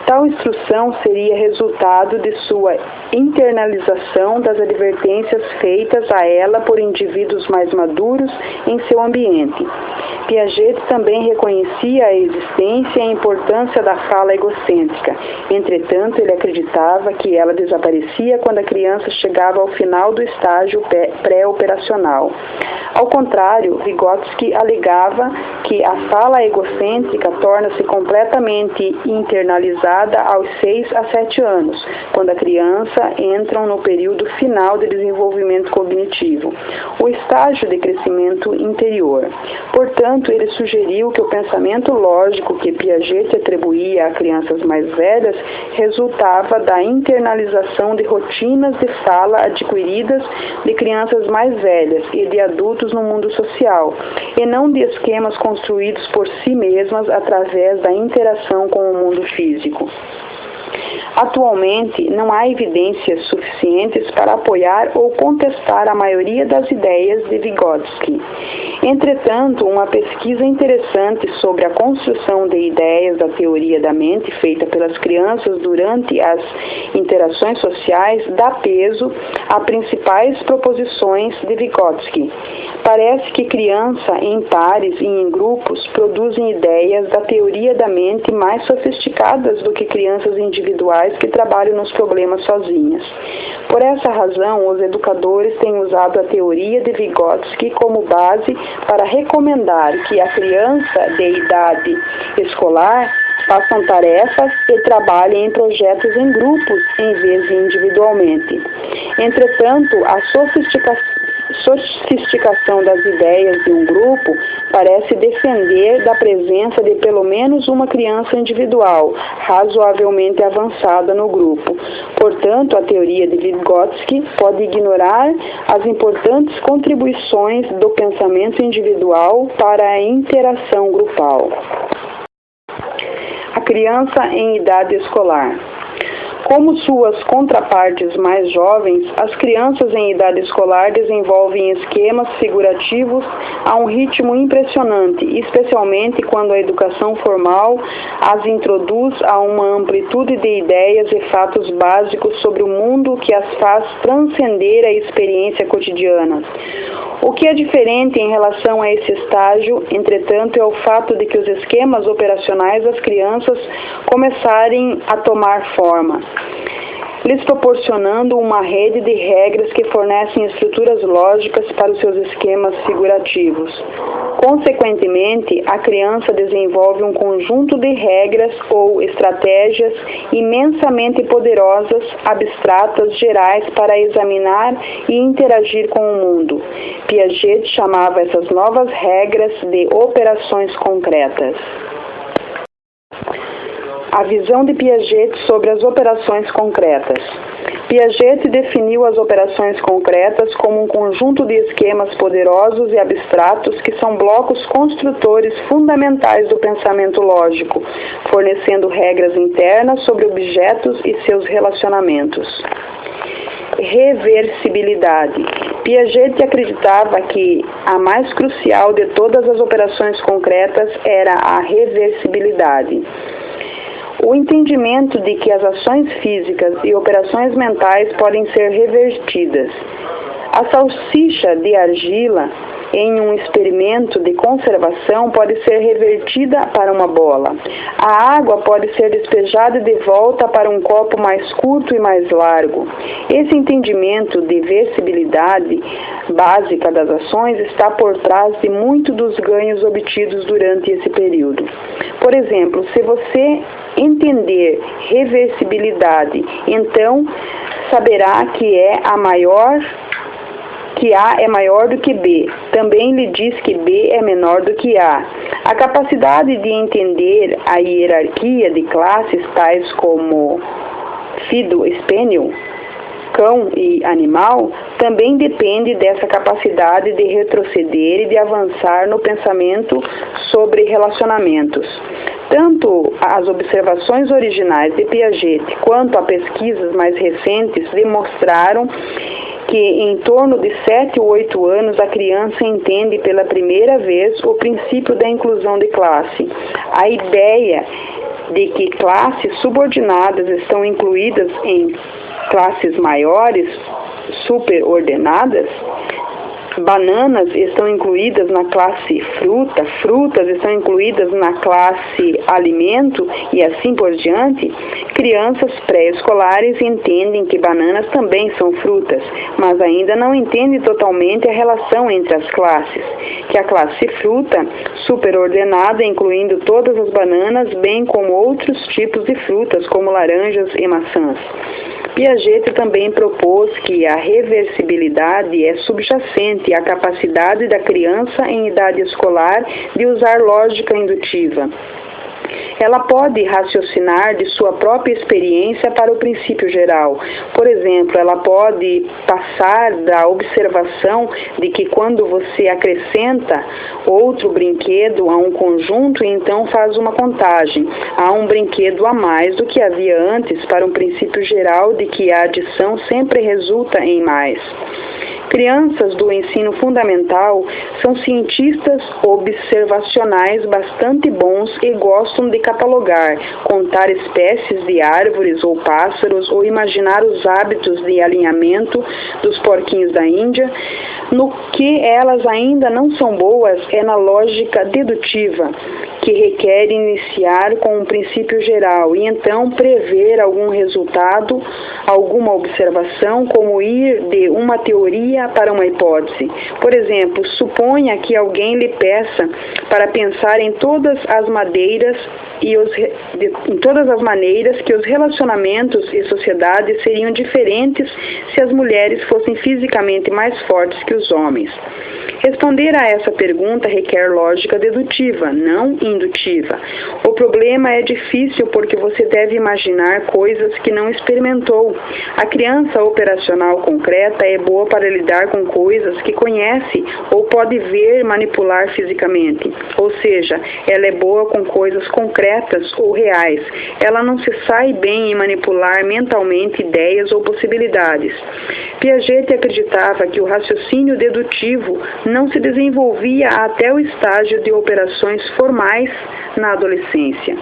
Tal instrução seria resultado de sua internalização das advertências feitas a ela por indivíduos mais maduros em seu ambiente. Piaget também reconhecia a existência e a importância da fala egocêntrica. Entretanto, ele acreditava que ela desaparecia quando a criança chegava ao final do estágio pré-operacional. Ao contrário, Vygotsky alegava que a fala egocêntrica torna-se completamente internalizada aos 6 a 7 anos, quando a criança entra no período final de desenvolvimento cognitivo, o estágio de crescimento interior. Portanto, ele sugeriu que o pensamento lógico que Piaget atribuía a crianças mais velhas resultava da internalização de rotinas de fala adquiridas de crianças mais velhas e de adultos no mundo social, e não de esquemas construídos por si mesmas através da interação com o mundo físico. Atualmente, não há evidências suficientes para apoiar ou contestar a maioria das ideias de Vygotsky. Entretanto, uma pesquisa interessante sobre a construção de ideias da teoria da mente feita pelas crianças durante as interações sociais dá peso a principais proposições de Vygotsky. Parece que crianças em pares e em grupos produzem ideias da teoria da mente mais sofisticadas do que crianças individuais que trabalham nos problemas sozinhas. Por essa razão, os educadores têm usado a teoria de Vygotsky como base para recomendar que a criança de idade escolar façam tarefas e trabalhem em projetos em grupos em vez de individualmente. Entretanto, a sofisticação das ideias de um grupo parece defender da presença de pelo menos uma criança individual, razoavelmente avançada no grupo. Portanto, a teoria de Vygotsky pode ignorar as importantes contribuições do pensamento individual para a interação grupal. A criança em idade escolar. Como suas contrapartes mais jovens, as crianças em idade escolar desenvolvem esquemas figurativos a um ritmo impressionante, especialmente quando a educação formal as introduz a uma amplitude de ideias e fatos básicos sobre o mundo que as faz transcender a experiência cotidiana. O que é diferente em relação a esse estágio, entretanto, é o fato de que os esquemas operacionais das crianças começarem a tomar forma. lhes proporcionando uma rede de regras que fornecem estruturas lógicas para os seus esquemas figurativos. Consequentemente, a criança desenvolve um conjunto de regras ou estratégias imensamente poderosas, abstratas, gerais para examinar e interagir com o mundo. Piaget chamava essas novas regras de operações concretas. A visão de Piaget sobre as operações concretas. Piaget definiu as operações concretas como um conjunto de esquemas poderosos e abstratos que são blocos construtores fundamentais do pensamento lógico, fornecendo regras internas sobre objetos e seus relacionamentos. Reversibilidade. Piaget acreditava que a mais crucial de todas as operações concretas era a reversibilidade. O entendimento de que as ações físicas e operações mentais podem ser revertidas. A salsicha de argila em um experimento de conservação pode ser revertida para uma bola. A água pode ser despejada de volta para um copo mais curto e mais largo. Esse entendimento de versibilidade básica das ações está por trás de muito dos ganhos obtidos durante esse período. Por exemplo, se você entender reversibilidade, então saberá que A é maior do que B. Também lhe diz que B é menor do que A. A capacidade de entender a hierarquia de classes tais como Fido, Spaniel, cão e animal, também depende dessa capacidade de retroceder e de avançar no pensamento sobre relacionamentos. Tanto as observações originais de Piaget quanto as pesquisas mais recentes demonstraram que em torno de 7 ou 8 anos a criança entende pela primeira vez o princípio da inclusão de classe. A ideia de que classes subordinadas estão incluídas em classes maiores, superordenadas, bananas estão incluídas na classe fruta, frutas estão incluídas na classe alimento e assim por diante, crianças pré-escolares entendem que bananas também são frutas, mas ainda não entendem totalmente a relação entre as classes, que a classe fruta, superordenada, incluindo todas as bananas, bem como outros tipos de frutas, como laranjas e maçãs. Piaget também propôs que a reversibilidade é subjacente à capacidade da criança em idade escolar de usar lógica indutiva. Ela pode raciocinar de sua própria experiência para o princípio geral. Por exemplo, ela pode passar da observação de que quando você acrescenta outro brinquedo a um conjunto, então faz uma contagem. Há um brinquedo a mais do que havia antes para um princípio geral de que a adição sempre resulta em mais. Crianças do ensino fundamental são cientistas observacionais bastante bons e gostam de catalogar, contar espécies de árvores ou pássaros ou imaginar os hábitos de alinhamento dos porquinhos da Índia. No que elas ainda não são boas é na lógica dedutiva, que requer iniciar com um princípio geral e então prever algum resultado, alguma observação, como ir de uma teoria para uma hipótese. Por exemplo, suponha que alguém lhe peça para pensar em todas as maneiras que os relacionamentos e sociedades seriam diferentes se as mulheres fossem fisicamente mais fortes que os homens. Responder a essa pergunta requer lógica dedutiva, não indutiva. O problema é difícil porque você deve imaginar coisas que não experimentou. A criança operacional concreta é boa para lidar com coisas que conhece ou pode ver manipular fisicamente. Ou seja, ela é boa com coisas concretas ou reais. Ela não se sai bem em manipular mentalmente ideias ou possibilidades. Piaget acreditava que o raciocínio dedutivo não se desenvolvia até o estágio de operações formais na adolescência.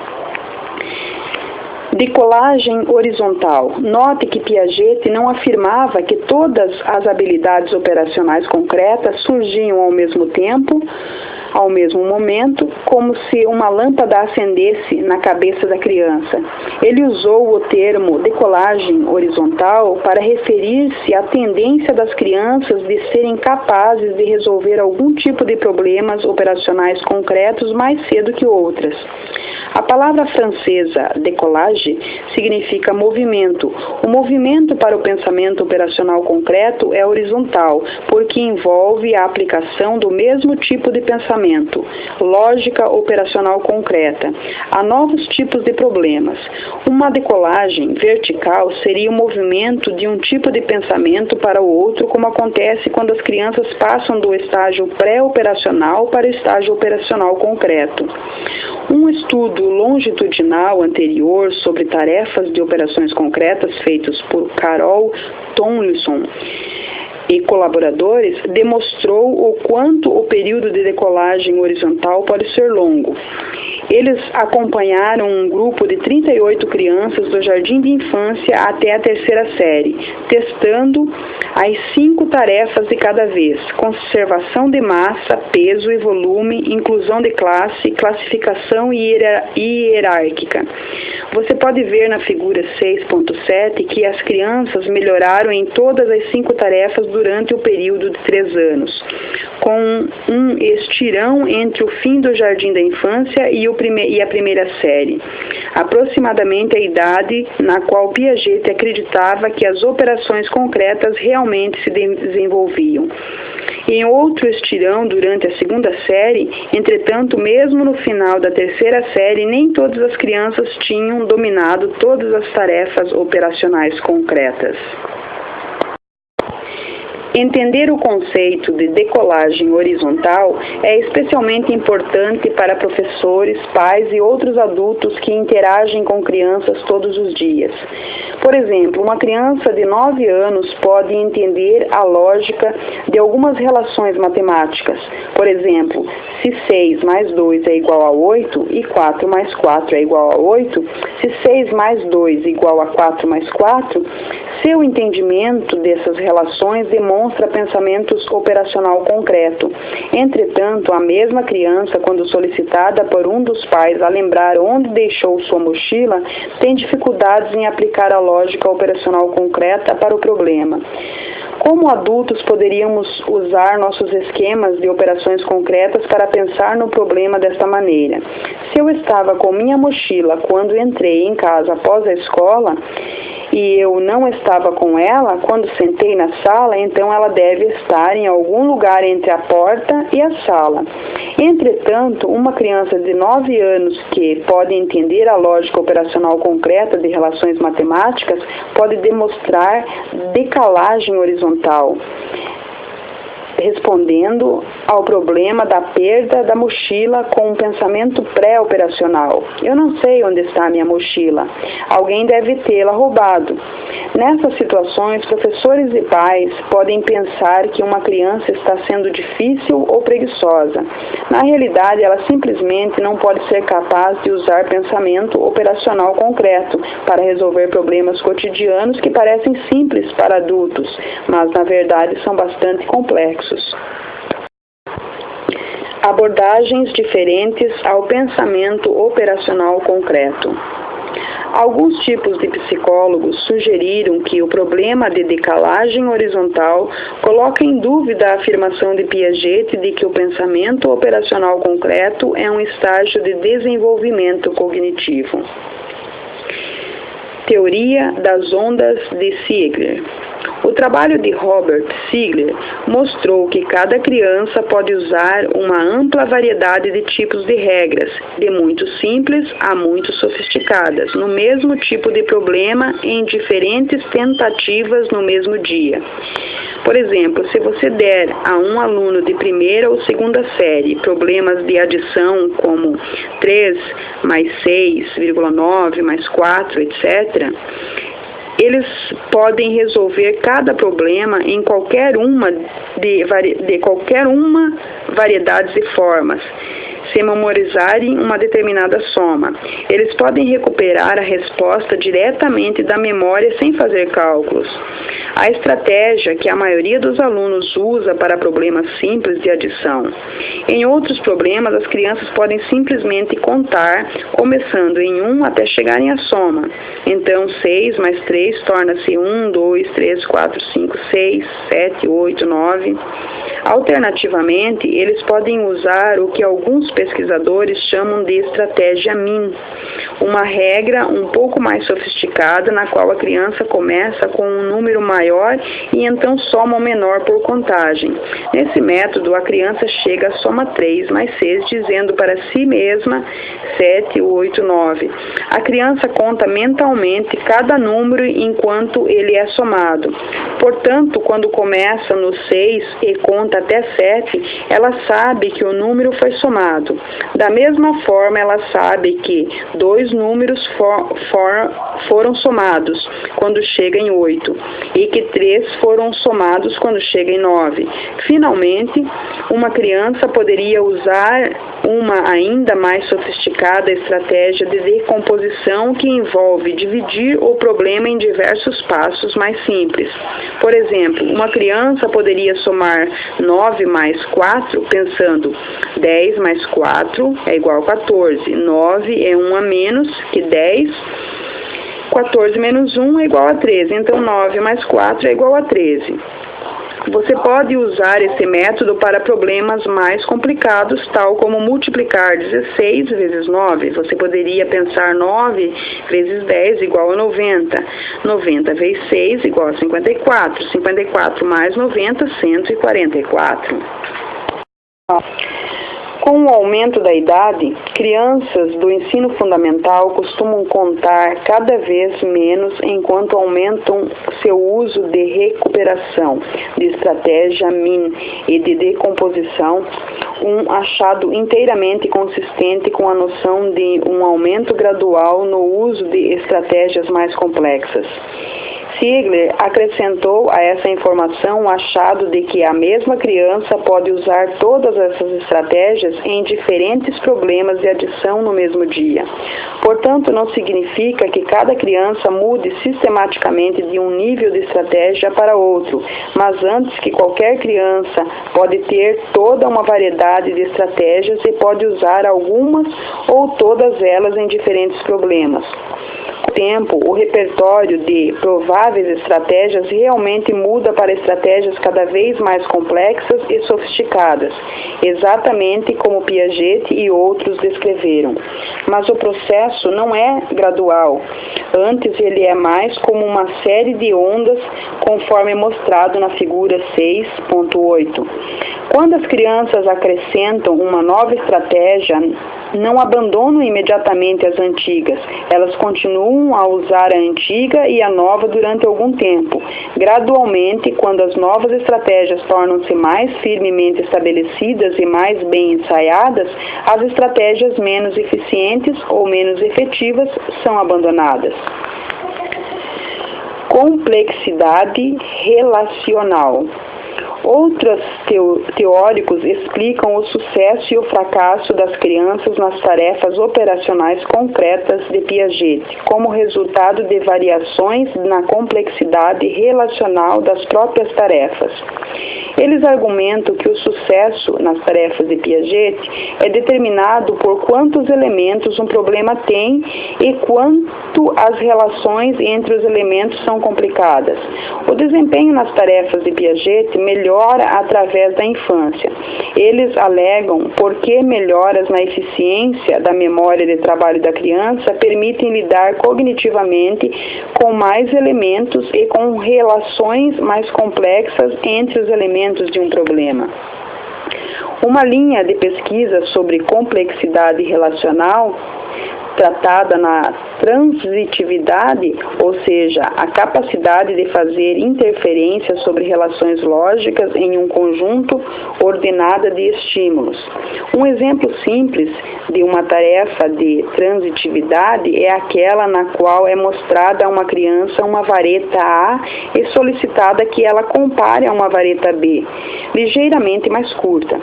Decolagem horizontal. Note que Piaget não afirmava que todas as habilidades operacionais concretas surgiam ao mesmo tempo ao mesmo momento, como se uma lâmpada acendesse na cabeça da criança. Ele usou o termo decolagem horizontal para referir-se à tendência das crianças de serem capazes de resolver algum tipo de problemas operacionais concretos mais cedo que outras. A palavra francesa décollage significa movimento. O movimento para o pensamento operacional concreto é horizontal, porque envolve a aplicação do mesmo tipo de pensamento, lógica operacional concreta, a novos tipos de problemas. Uma decolagem vertical seria o movimento de um tipo de pensamento para o outro, como acontece quando as crianças passam do estágio pré-operacional para o estágio operacional concreto. Um estudo longitudinal anterior sobre tarefas de operações concretas feitos por Carol Tomlinson e colaboradores demonstrou o quanto o período de decolagem horizontal pode ser longo. Eles acompanharam um grupo de 38 crianças do jardim de infância até a terceira série, testando as 5 tarefas de cada vez: conservação de massa, peso e volume, inclusão de classe, classificação hierárquica. Você pode ver na figura 6.7 que as crianças melhoraram em todas as 5 tarefas durante o período de 3 anos, com um estirão entre o fim do jardim da infância e a primeira série, aproximadamente a idade na qual Piaget acreditava que as operações concretas realmente se desenvolviam. Em outro estirão durante a segunda série, entretanto, mesmo no final da terceira série, nem todas as crianças tinham dominado todas as tarefas operacionais concretas. Entender o conceito de decolagem horizontal é especialmente importante para professores, pais e outros adultos que interagem com crianças todos os dias. Por exemplo, uma criança de 9 anos pode entender a lógica de algumas relações matemáticas. Por exemplo, se 6 mais 2 é igual a 8 e 4 mais 4 é igual a 8, se 6 mais 2 é igual a 4 mais 4, seu entendimento dessas relações demonstra pensamento operacional concreto. Entretanto, a mesma criança, quando solicitada por um dos pais a lembrar onde deixou sua mochila, tem dificuldades em aplicar a lógica operacional concreta para o problema. Como adultos, poderíamos usar nossos esquemas de operações concretas para pensar no problema desta maneira. Se eu estava com minha mochila quando entrei em casa após a escola, e eu não estava com ela quando sentei na sala, então ela deve estar em algum lugar entre a porta e a sala. Entretanto, uma criança de 9 anos que pode entender a lógica operacional concreta de relações matemáticas pode demonstrar decalagem horizontal, respondendo ao problema da perda da mochila com um pensamento pré-operacional. Eu não sei onde está a minha mochila. Alguém deve tê-la roubado. Nessas situações, professores e pais podem pensar que uma criança está sendo difícil ou preguiçosa. Na realidade, ela simplesmente não pode ser capaz de usar pensamento operacional concreto para resolver problemas cotidianos que parecem simples para adultos, mas na verdade são bastante complexos. Abordagens diferentes ao pensamento operacional concreto. Alguns tipos de psicólogos sugeriram que o problema de decalagem horizontal coloca em dúvida a afirmação de Piaget de que o pensamento operacional concreto é um estágio de desenvolvimento cognitivo. Teoria das ondas de Ziegler. O trabalho de Robert Ziegler mostrou que cada criança pode usar uma ampla variedade de tipos de regras, de muito simples a muito sofisticadas, no mesmo tipo de problema em diferentes tentativas no mesmo dia. Por exemplo, se você der a um aluno de primeira ou segunda série problemas de adição como 3 mais 6,9 mais 4, etc., eles podem resolver cada problema em qualquer uma variedades de formas, se memorizarem uma determinada soma. Eles podem recuperar a resposta diretamente da memória sem fazer cálculos. A estratégia que a maioria dos alunos usa para problemas simples de adição. Em outros problemas, as crianças podem simplesmente contar, começando em 1 até chegarem à soma. Então, 6 mais 3 torna-se 1, 2, 3, 4, 5, 6, 7, 8, 9. Alternativamente, eles podem usar o que alguns pesquisadores chamam de estratégia MIN, uma regra um pouco mais sofisticada na qual a criança começa com um número maior e então soma o menor por contagem. Nesse método, a criança chega à soma 3 mais 6, dizendo para si mesma 7, 8, 9. A criança conta mentalmente cada número enquanto ele é somado. Portanto, quando começa no 6 e conta até 7, ela sabe que o número foi somado. Da mesma forma, ela sabe que 2 números foram somados quando chega em 8 e que 3 foram somados quando chega em 9. Finalmente, uma criança poderia usar uma ainda mais sofisticada estratégia de decomposição que envolve dividir o problema em diversos passos mais simples. Por exemplo, uma criança poderia somar 9 mais 4 pensando 10 mais 4 é igual a 14, 9 é 1 a menos que 10, 14 menos 1 é igual a 13, então 9 mais 4 é igual a 13. Você pode usar esse método para problemas mais complicados, tal como multiplicar 16 vezes 9. Você poderia pensar 9 vezes 10 igual a 90. 90 vezes 6 igual a 54. 54 mais 90, 144. Com o aumento da idade, crianças do ensino fundamental costumam contar cada vez menos enquanto aumentam seu uso de recuperação, de estratégia MIN e de decomposição, um achado inteiramente consistente com a noção de um aumento gradual no uso de estratégias mais complexas. Ziegler acrescentou a essa informação o achado de que a mesma criança pode usar todas essas estratégias em diferentes problemas de adição no mesmo dia. Portanto, não significa que cada criança mude sistematicamente de um nível de estratégia para outro, mas antes que qualquer criança pode ter toda uma variedade de estratégias e pode usar algumas ou todas elas em diferentes problemas. Tempo, o repertório de prováveis estratégias realmente muda para estratégias cada vez mais complexas e sofisticadas, exatamente como Piaget e outros descreveram. Mas o processo não é gradual. Antes, ele é mais como uma série de ondas, conforme mostrado na figura 6.8. Quando as crianças acrescentam uma nova estratégia, não abandonam imediatamente as antigas. Elas continuam a usar a antiga e a nova durante algum tempo. Gradualmente, quando as novas estratégias tornam-se mais firmemente estabelecidas e mais bem ensaiadas, as estratégias menos eficientes ou menos efetivas são abandonadas. Complexidade relacional. Outros teóricos explicam o sucesso e o fracasso das crianças nas tarefas operacionais concretas de Piaget, como resultado de variações na complexidade relacional das próprias tarefas. Eles argumentam que o sucesso nas tarefas de Piaget é determinado por quantos elementos um problema tem e quanto as relações entre os elementos são complicadas. O desempenho nas tarefas de Piaget melhora através da infância. Eles alegam porque melhoras na eficiência da memória de trabalho da criança permitem lidar cognitivamente com mais elementos e com relações mais complexas entre os elementos de um problema. Uma linha de pesquisa sobre complexidade relacional tratada na transitividade, ou seja, a capacidade de fazer interferências sobre relações lógicas em um conjunto ordenado de estímulos. Um exemplo simples de uma tarefa de transitividade é aquela na qual é mostrada a uma criança uma vareta A e solicitada que ela compare a uma vareta B, ligeiramente mais curta.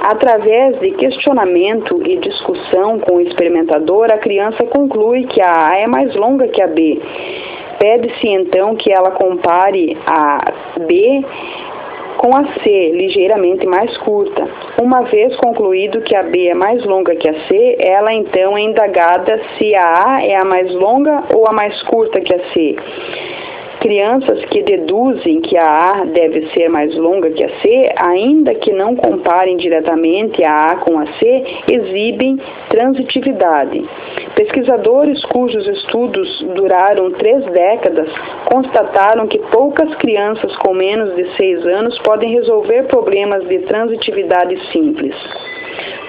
Através de questionamento e discussão com o experimentador, a criança conclui que a A é mais longa que a B. Pede-se então que ela compare a B com a C, ligeiramente mais curta. Uma vez concluído que a B é mais longa que a C, ela então é indagada se a A é a mais longa ou a mais curta que a C. Crianças que deduzem que a A deve ser mais longa que a C, ainda que não comparem diretamente a A com a C, exibem transitividade. Pesquisadores cujos estudos duraram 3 décadas constataram que poucas crianças com menos de 6 anos podem resolver problemas de transitividade simples.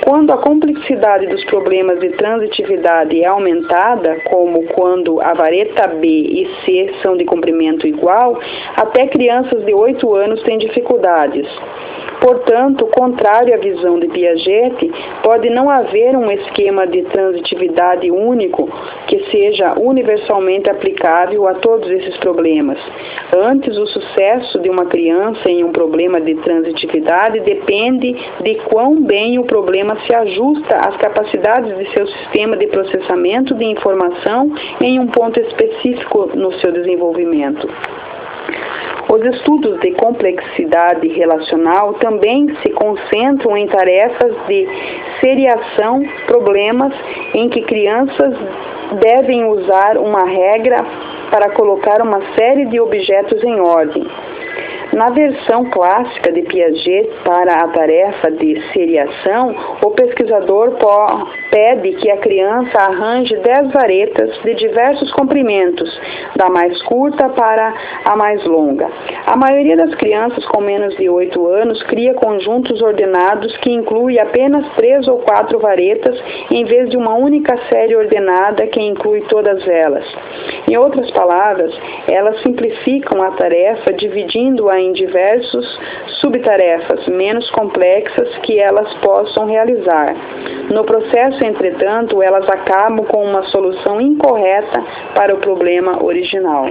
Quando a complexidade dos problemas de transitividade é aumentada, como quando a vareta B e C são de comprimento igual, até crianças de 8 anos têm dificuldades. Portanto, contrário à visão de Piaget, pode não haver um esquema de transitividade único que seja universalmente aplicável a todos esses problemas. Antes, o sucesso de uma criança em um problema de transitividade depende de quão bem o problema se ajusta às capacidades de seu sistema de processamento de informação em um ponto específico no seu desenvolvimento. Os estudos de complexidade relacional também se concentram em tarefas de seriação, problemas em que crianças devem usar uma regra para colocar uma série de objetos em ordem. Na versão clássica de Piaget para a tarefa de seriação, o pesquisador pede que a criança arranje 10 varetas de diversos comprimentos, da mais curta para a mais longa. A maioria das crianças com menos de 8 anos cria conjuntos ordenados que incluem apenas 3 ou 4 varetas, em vez de uma única série ordenada que inclui todas elas. Em outras palavras, elas simplificam a tarefa dividindo-a em diversas subtarefas menos complexas que elas possam realizar. No processo, entretanto, elas acabam com uma solução incorreta para o problema original.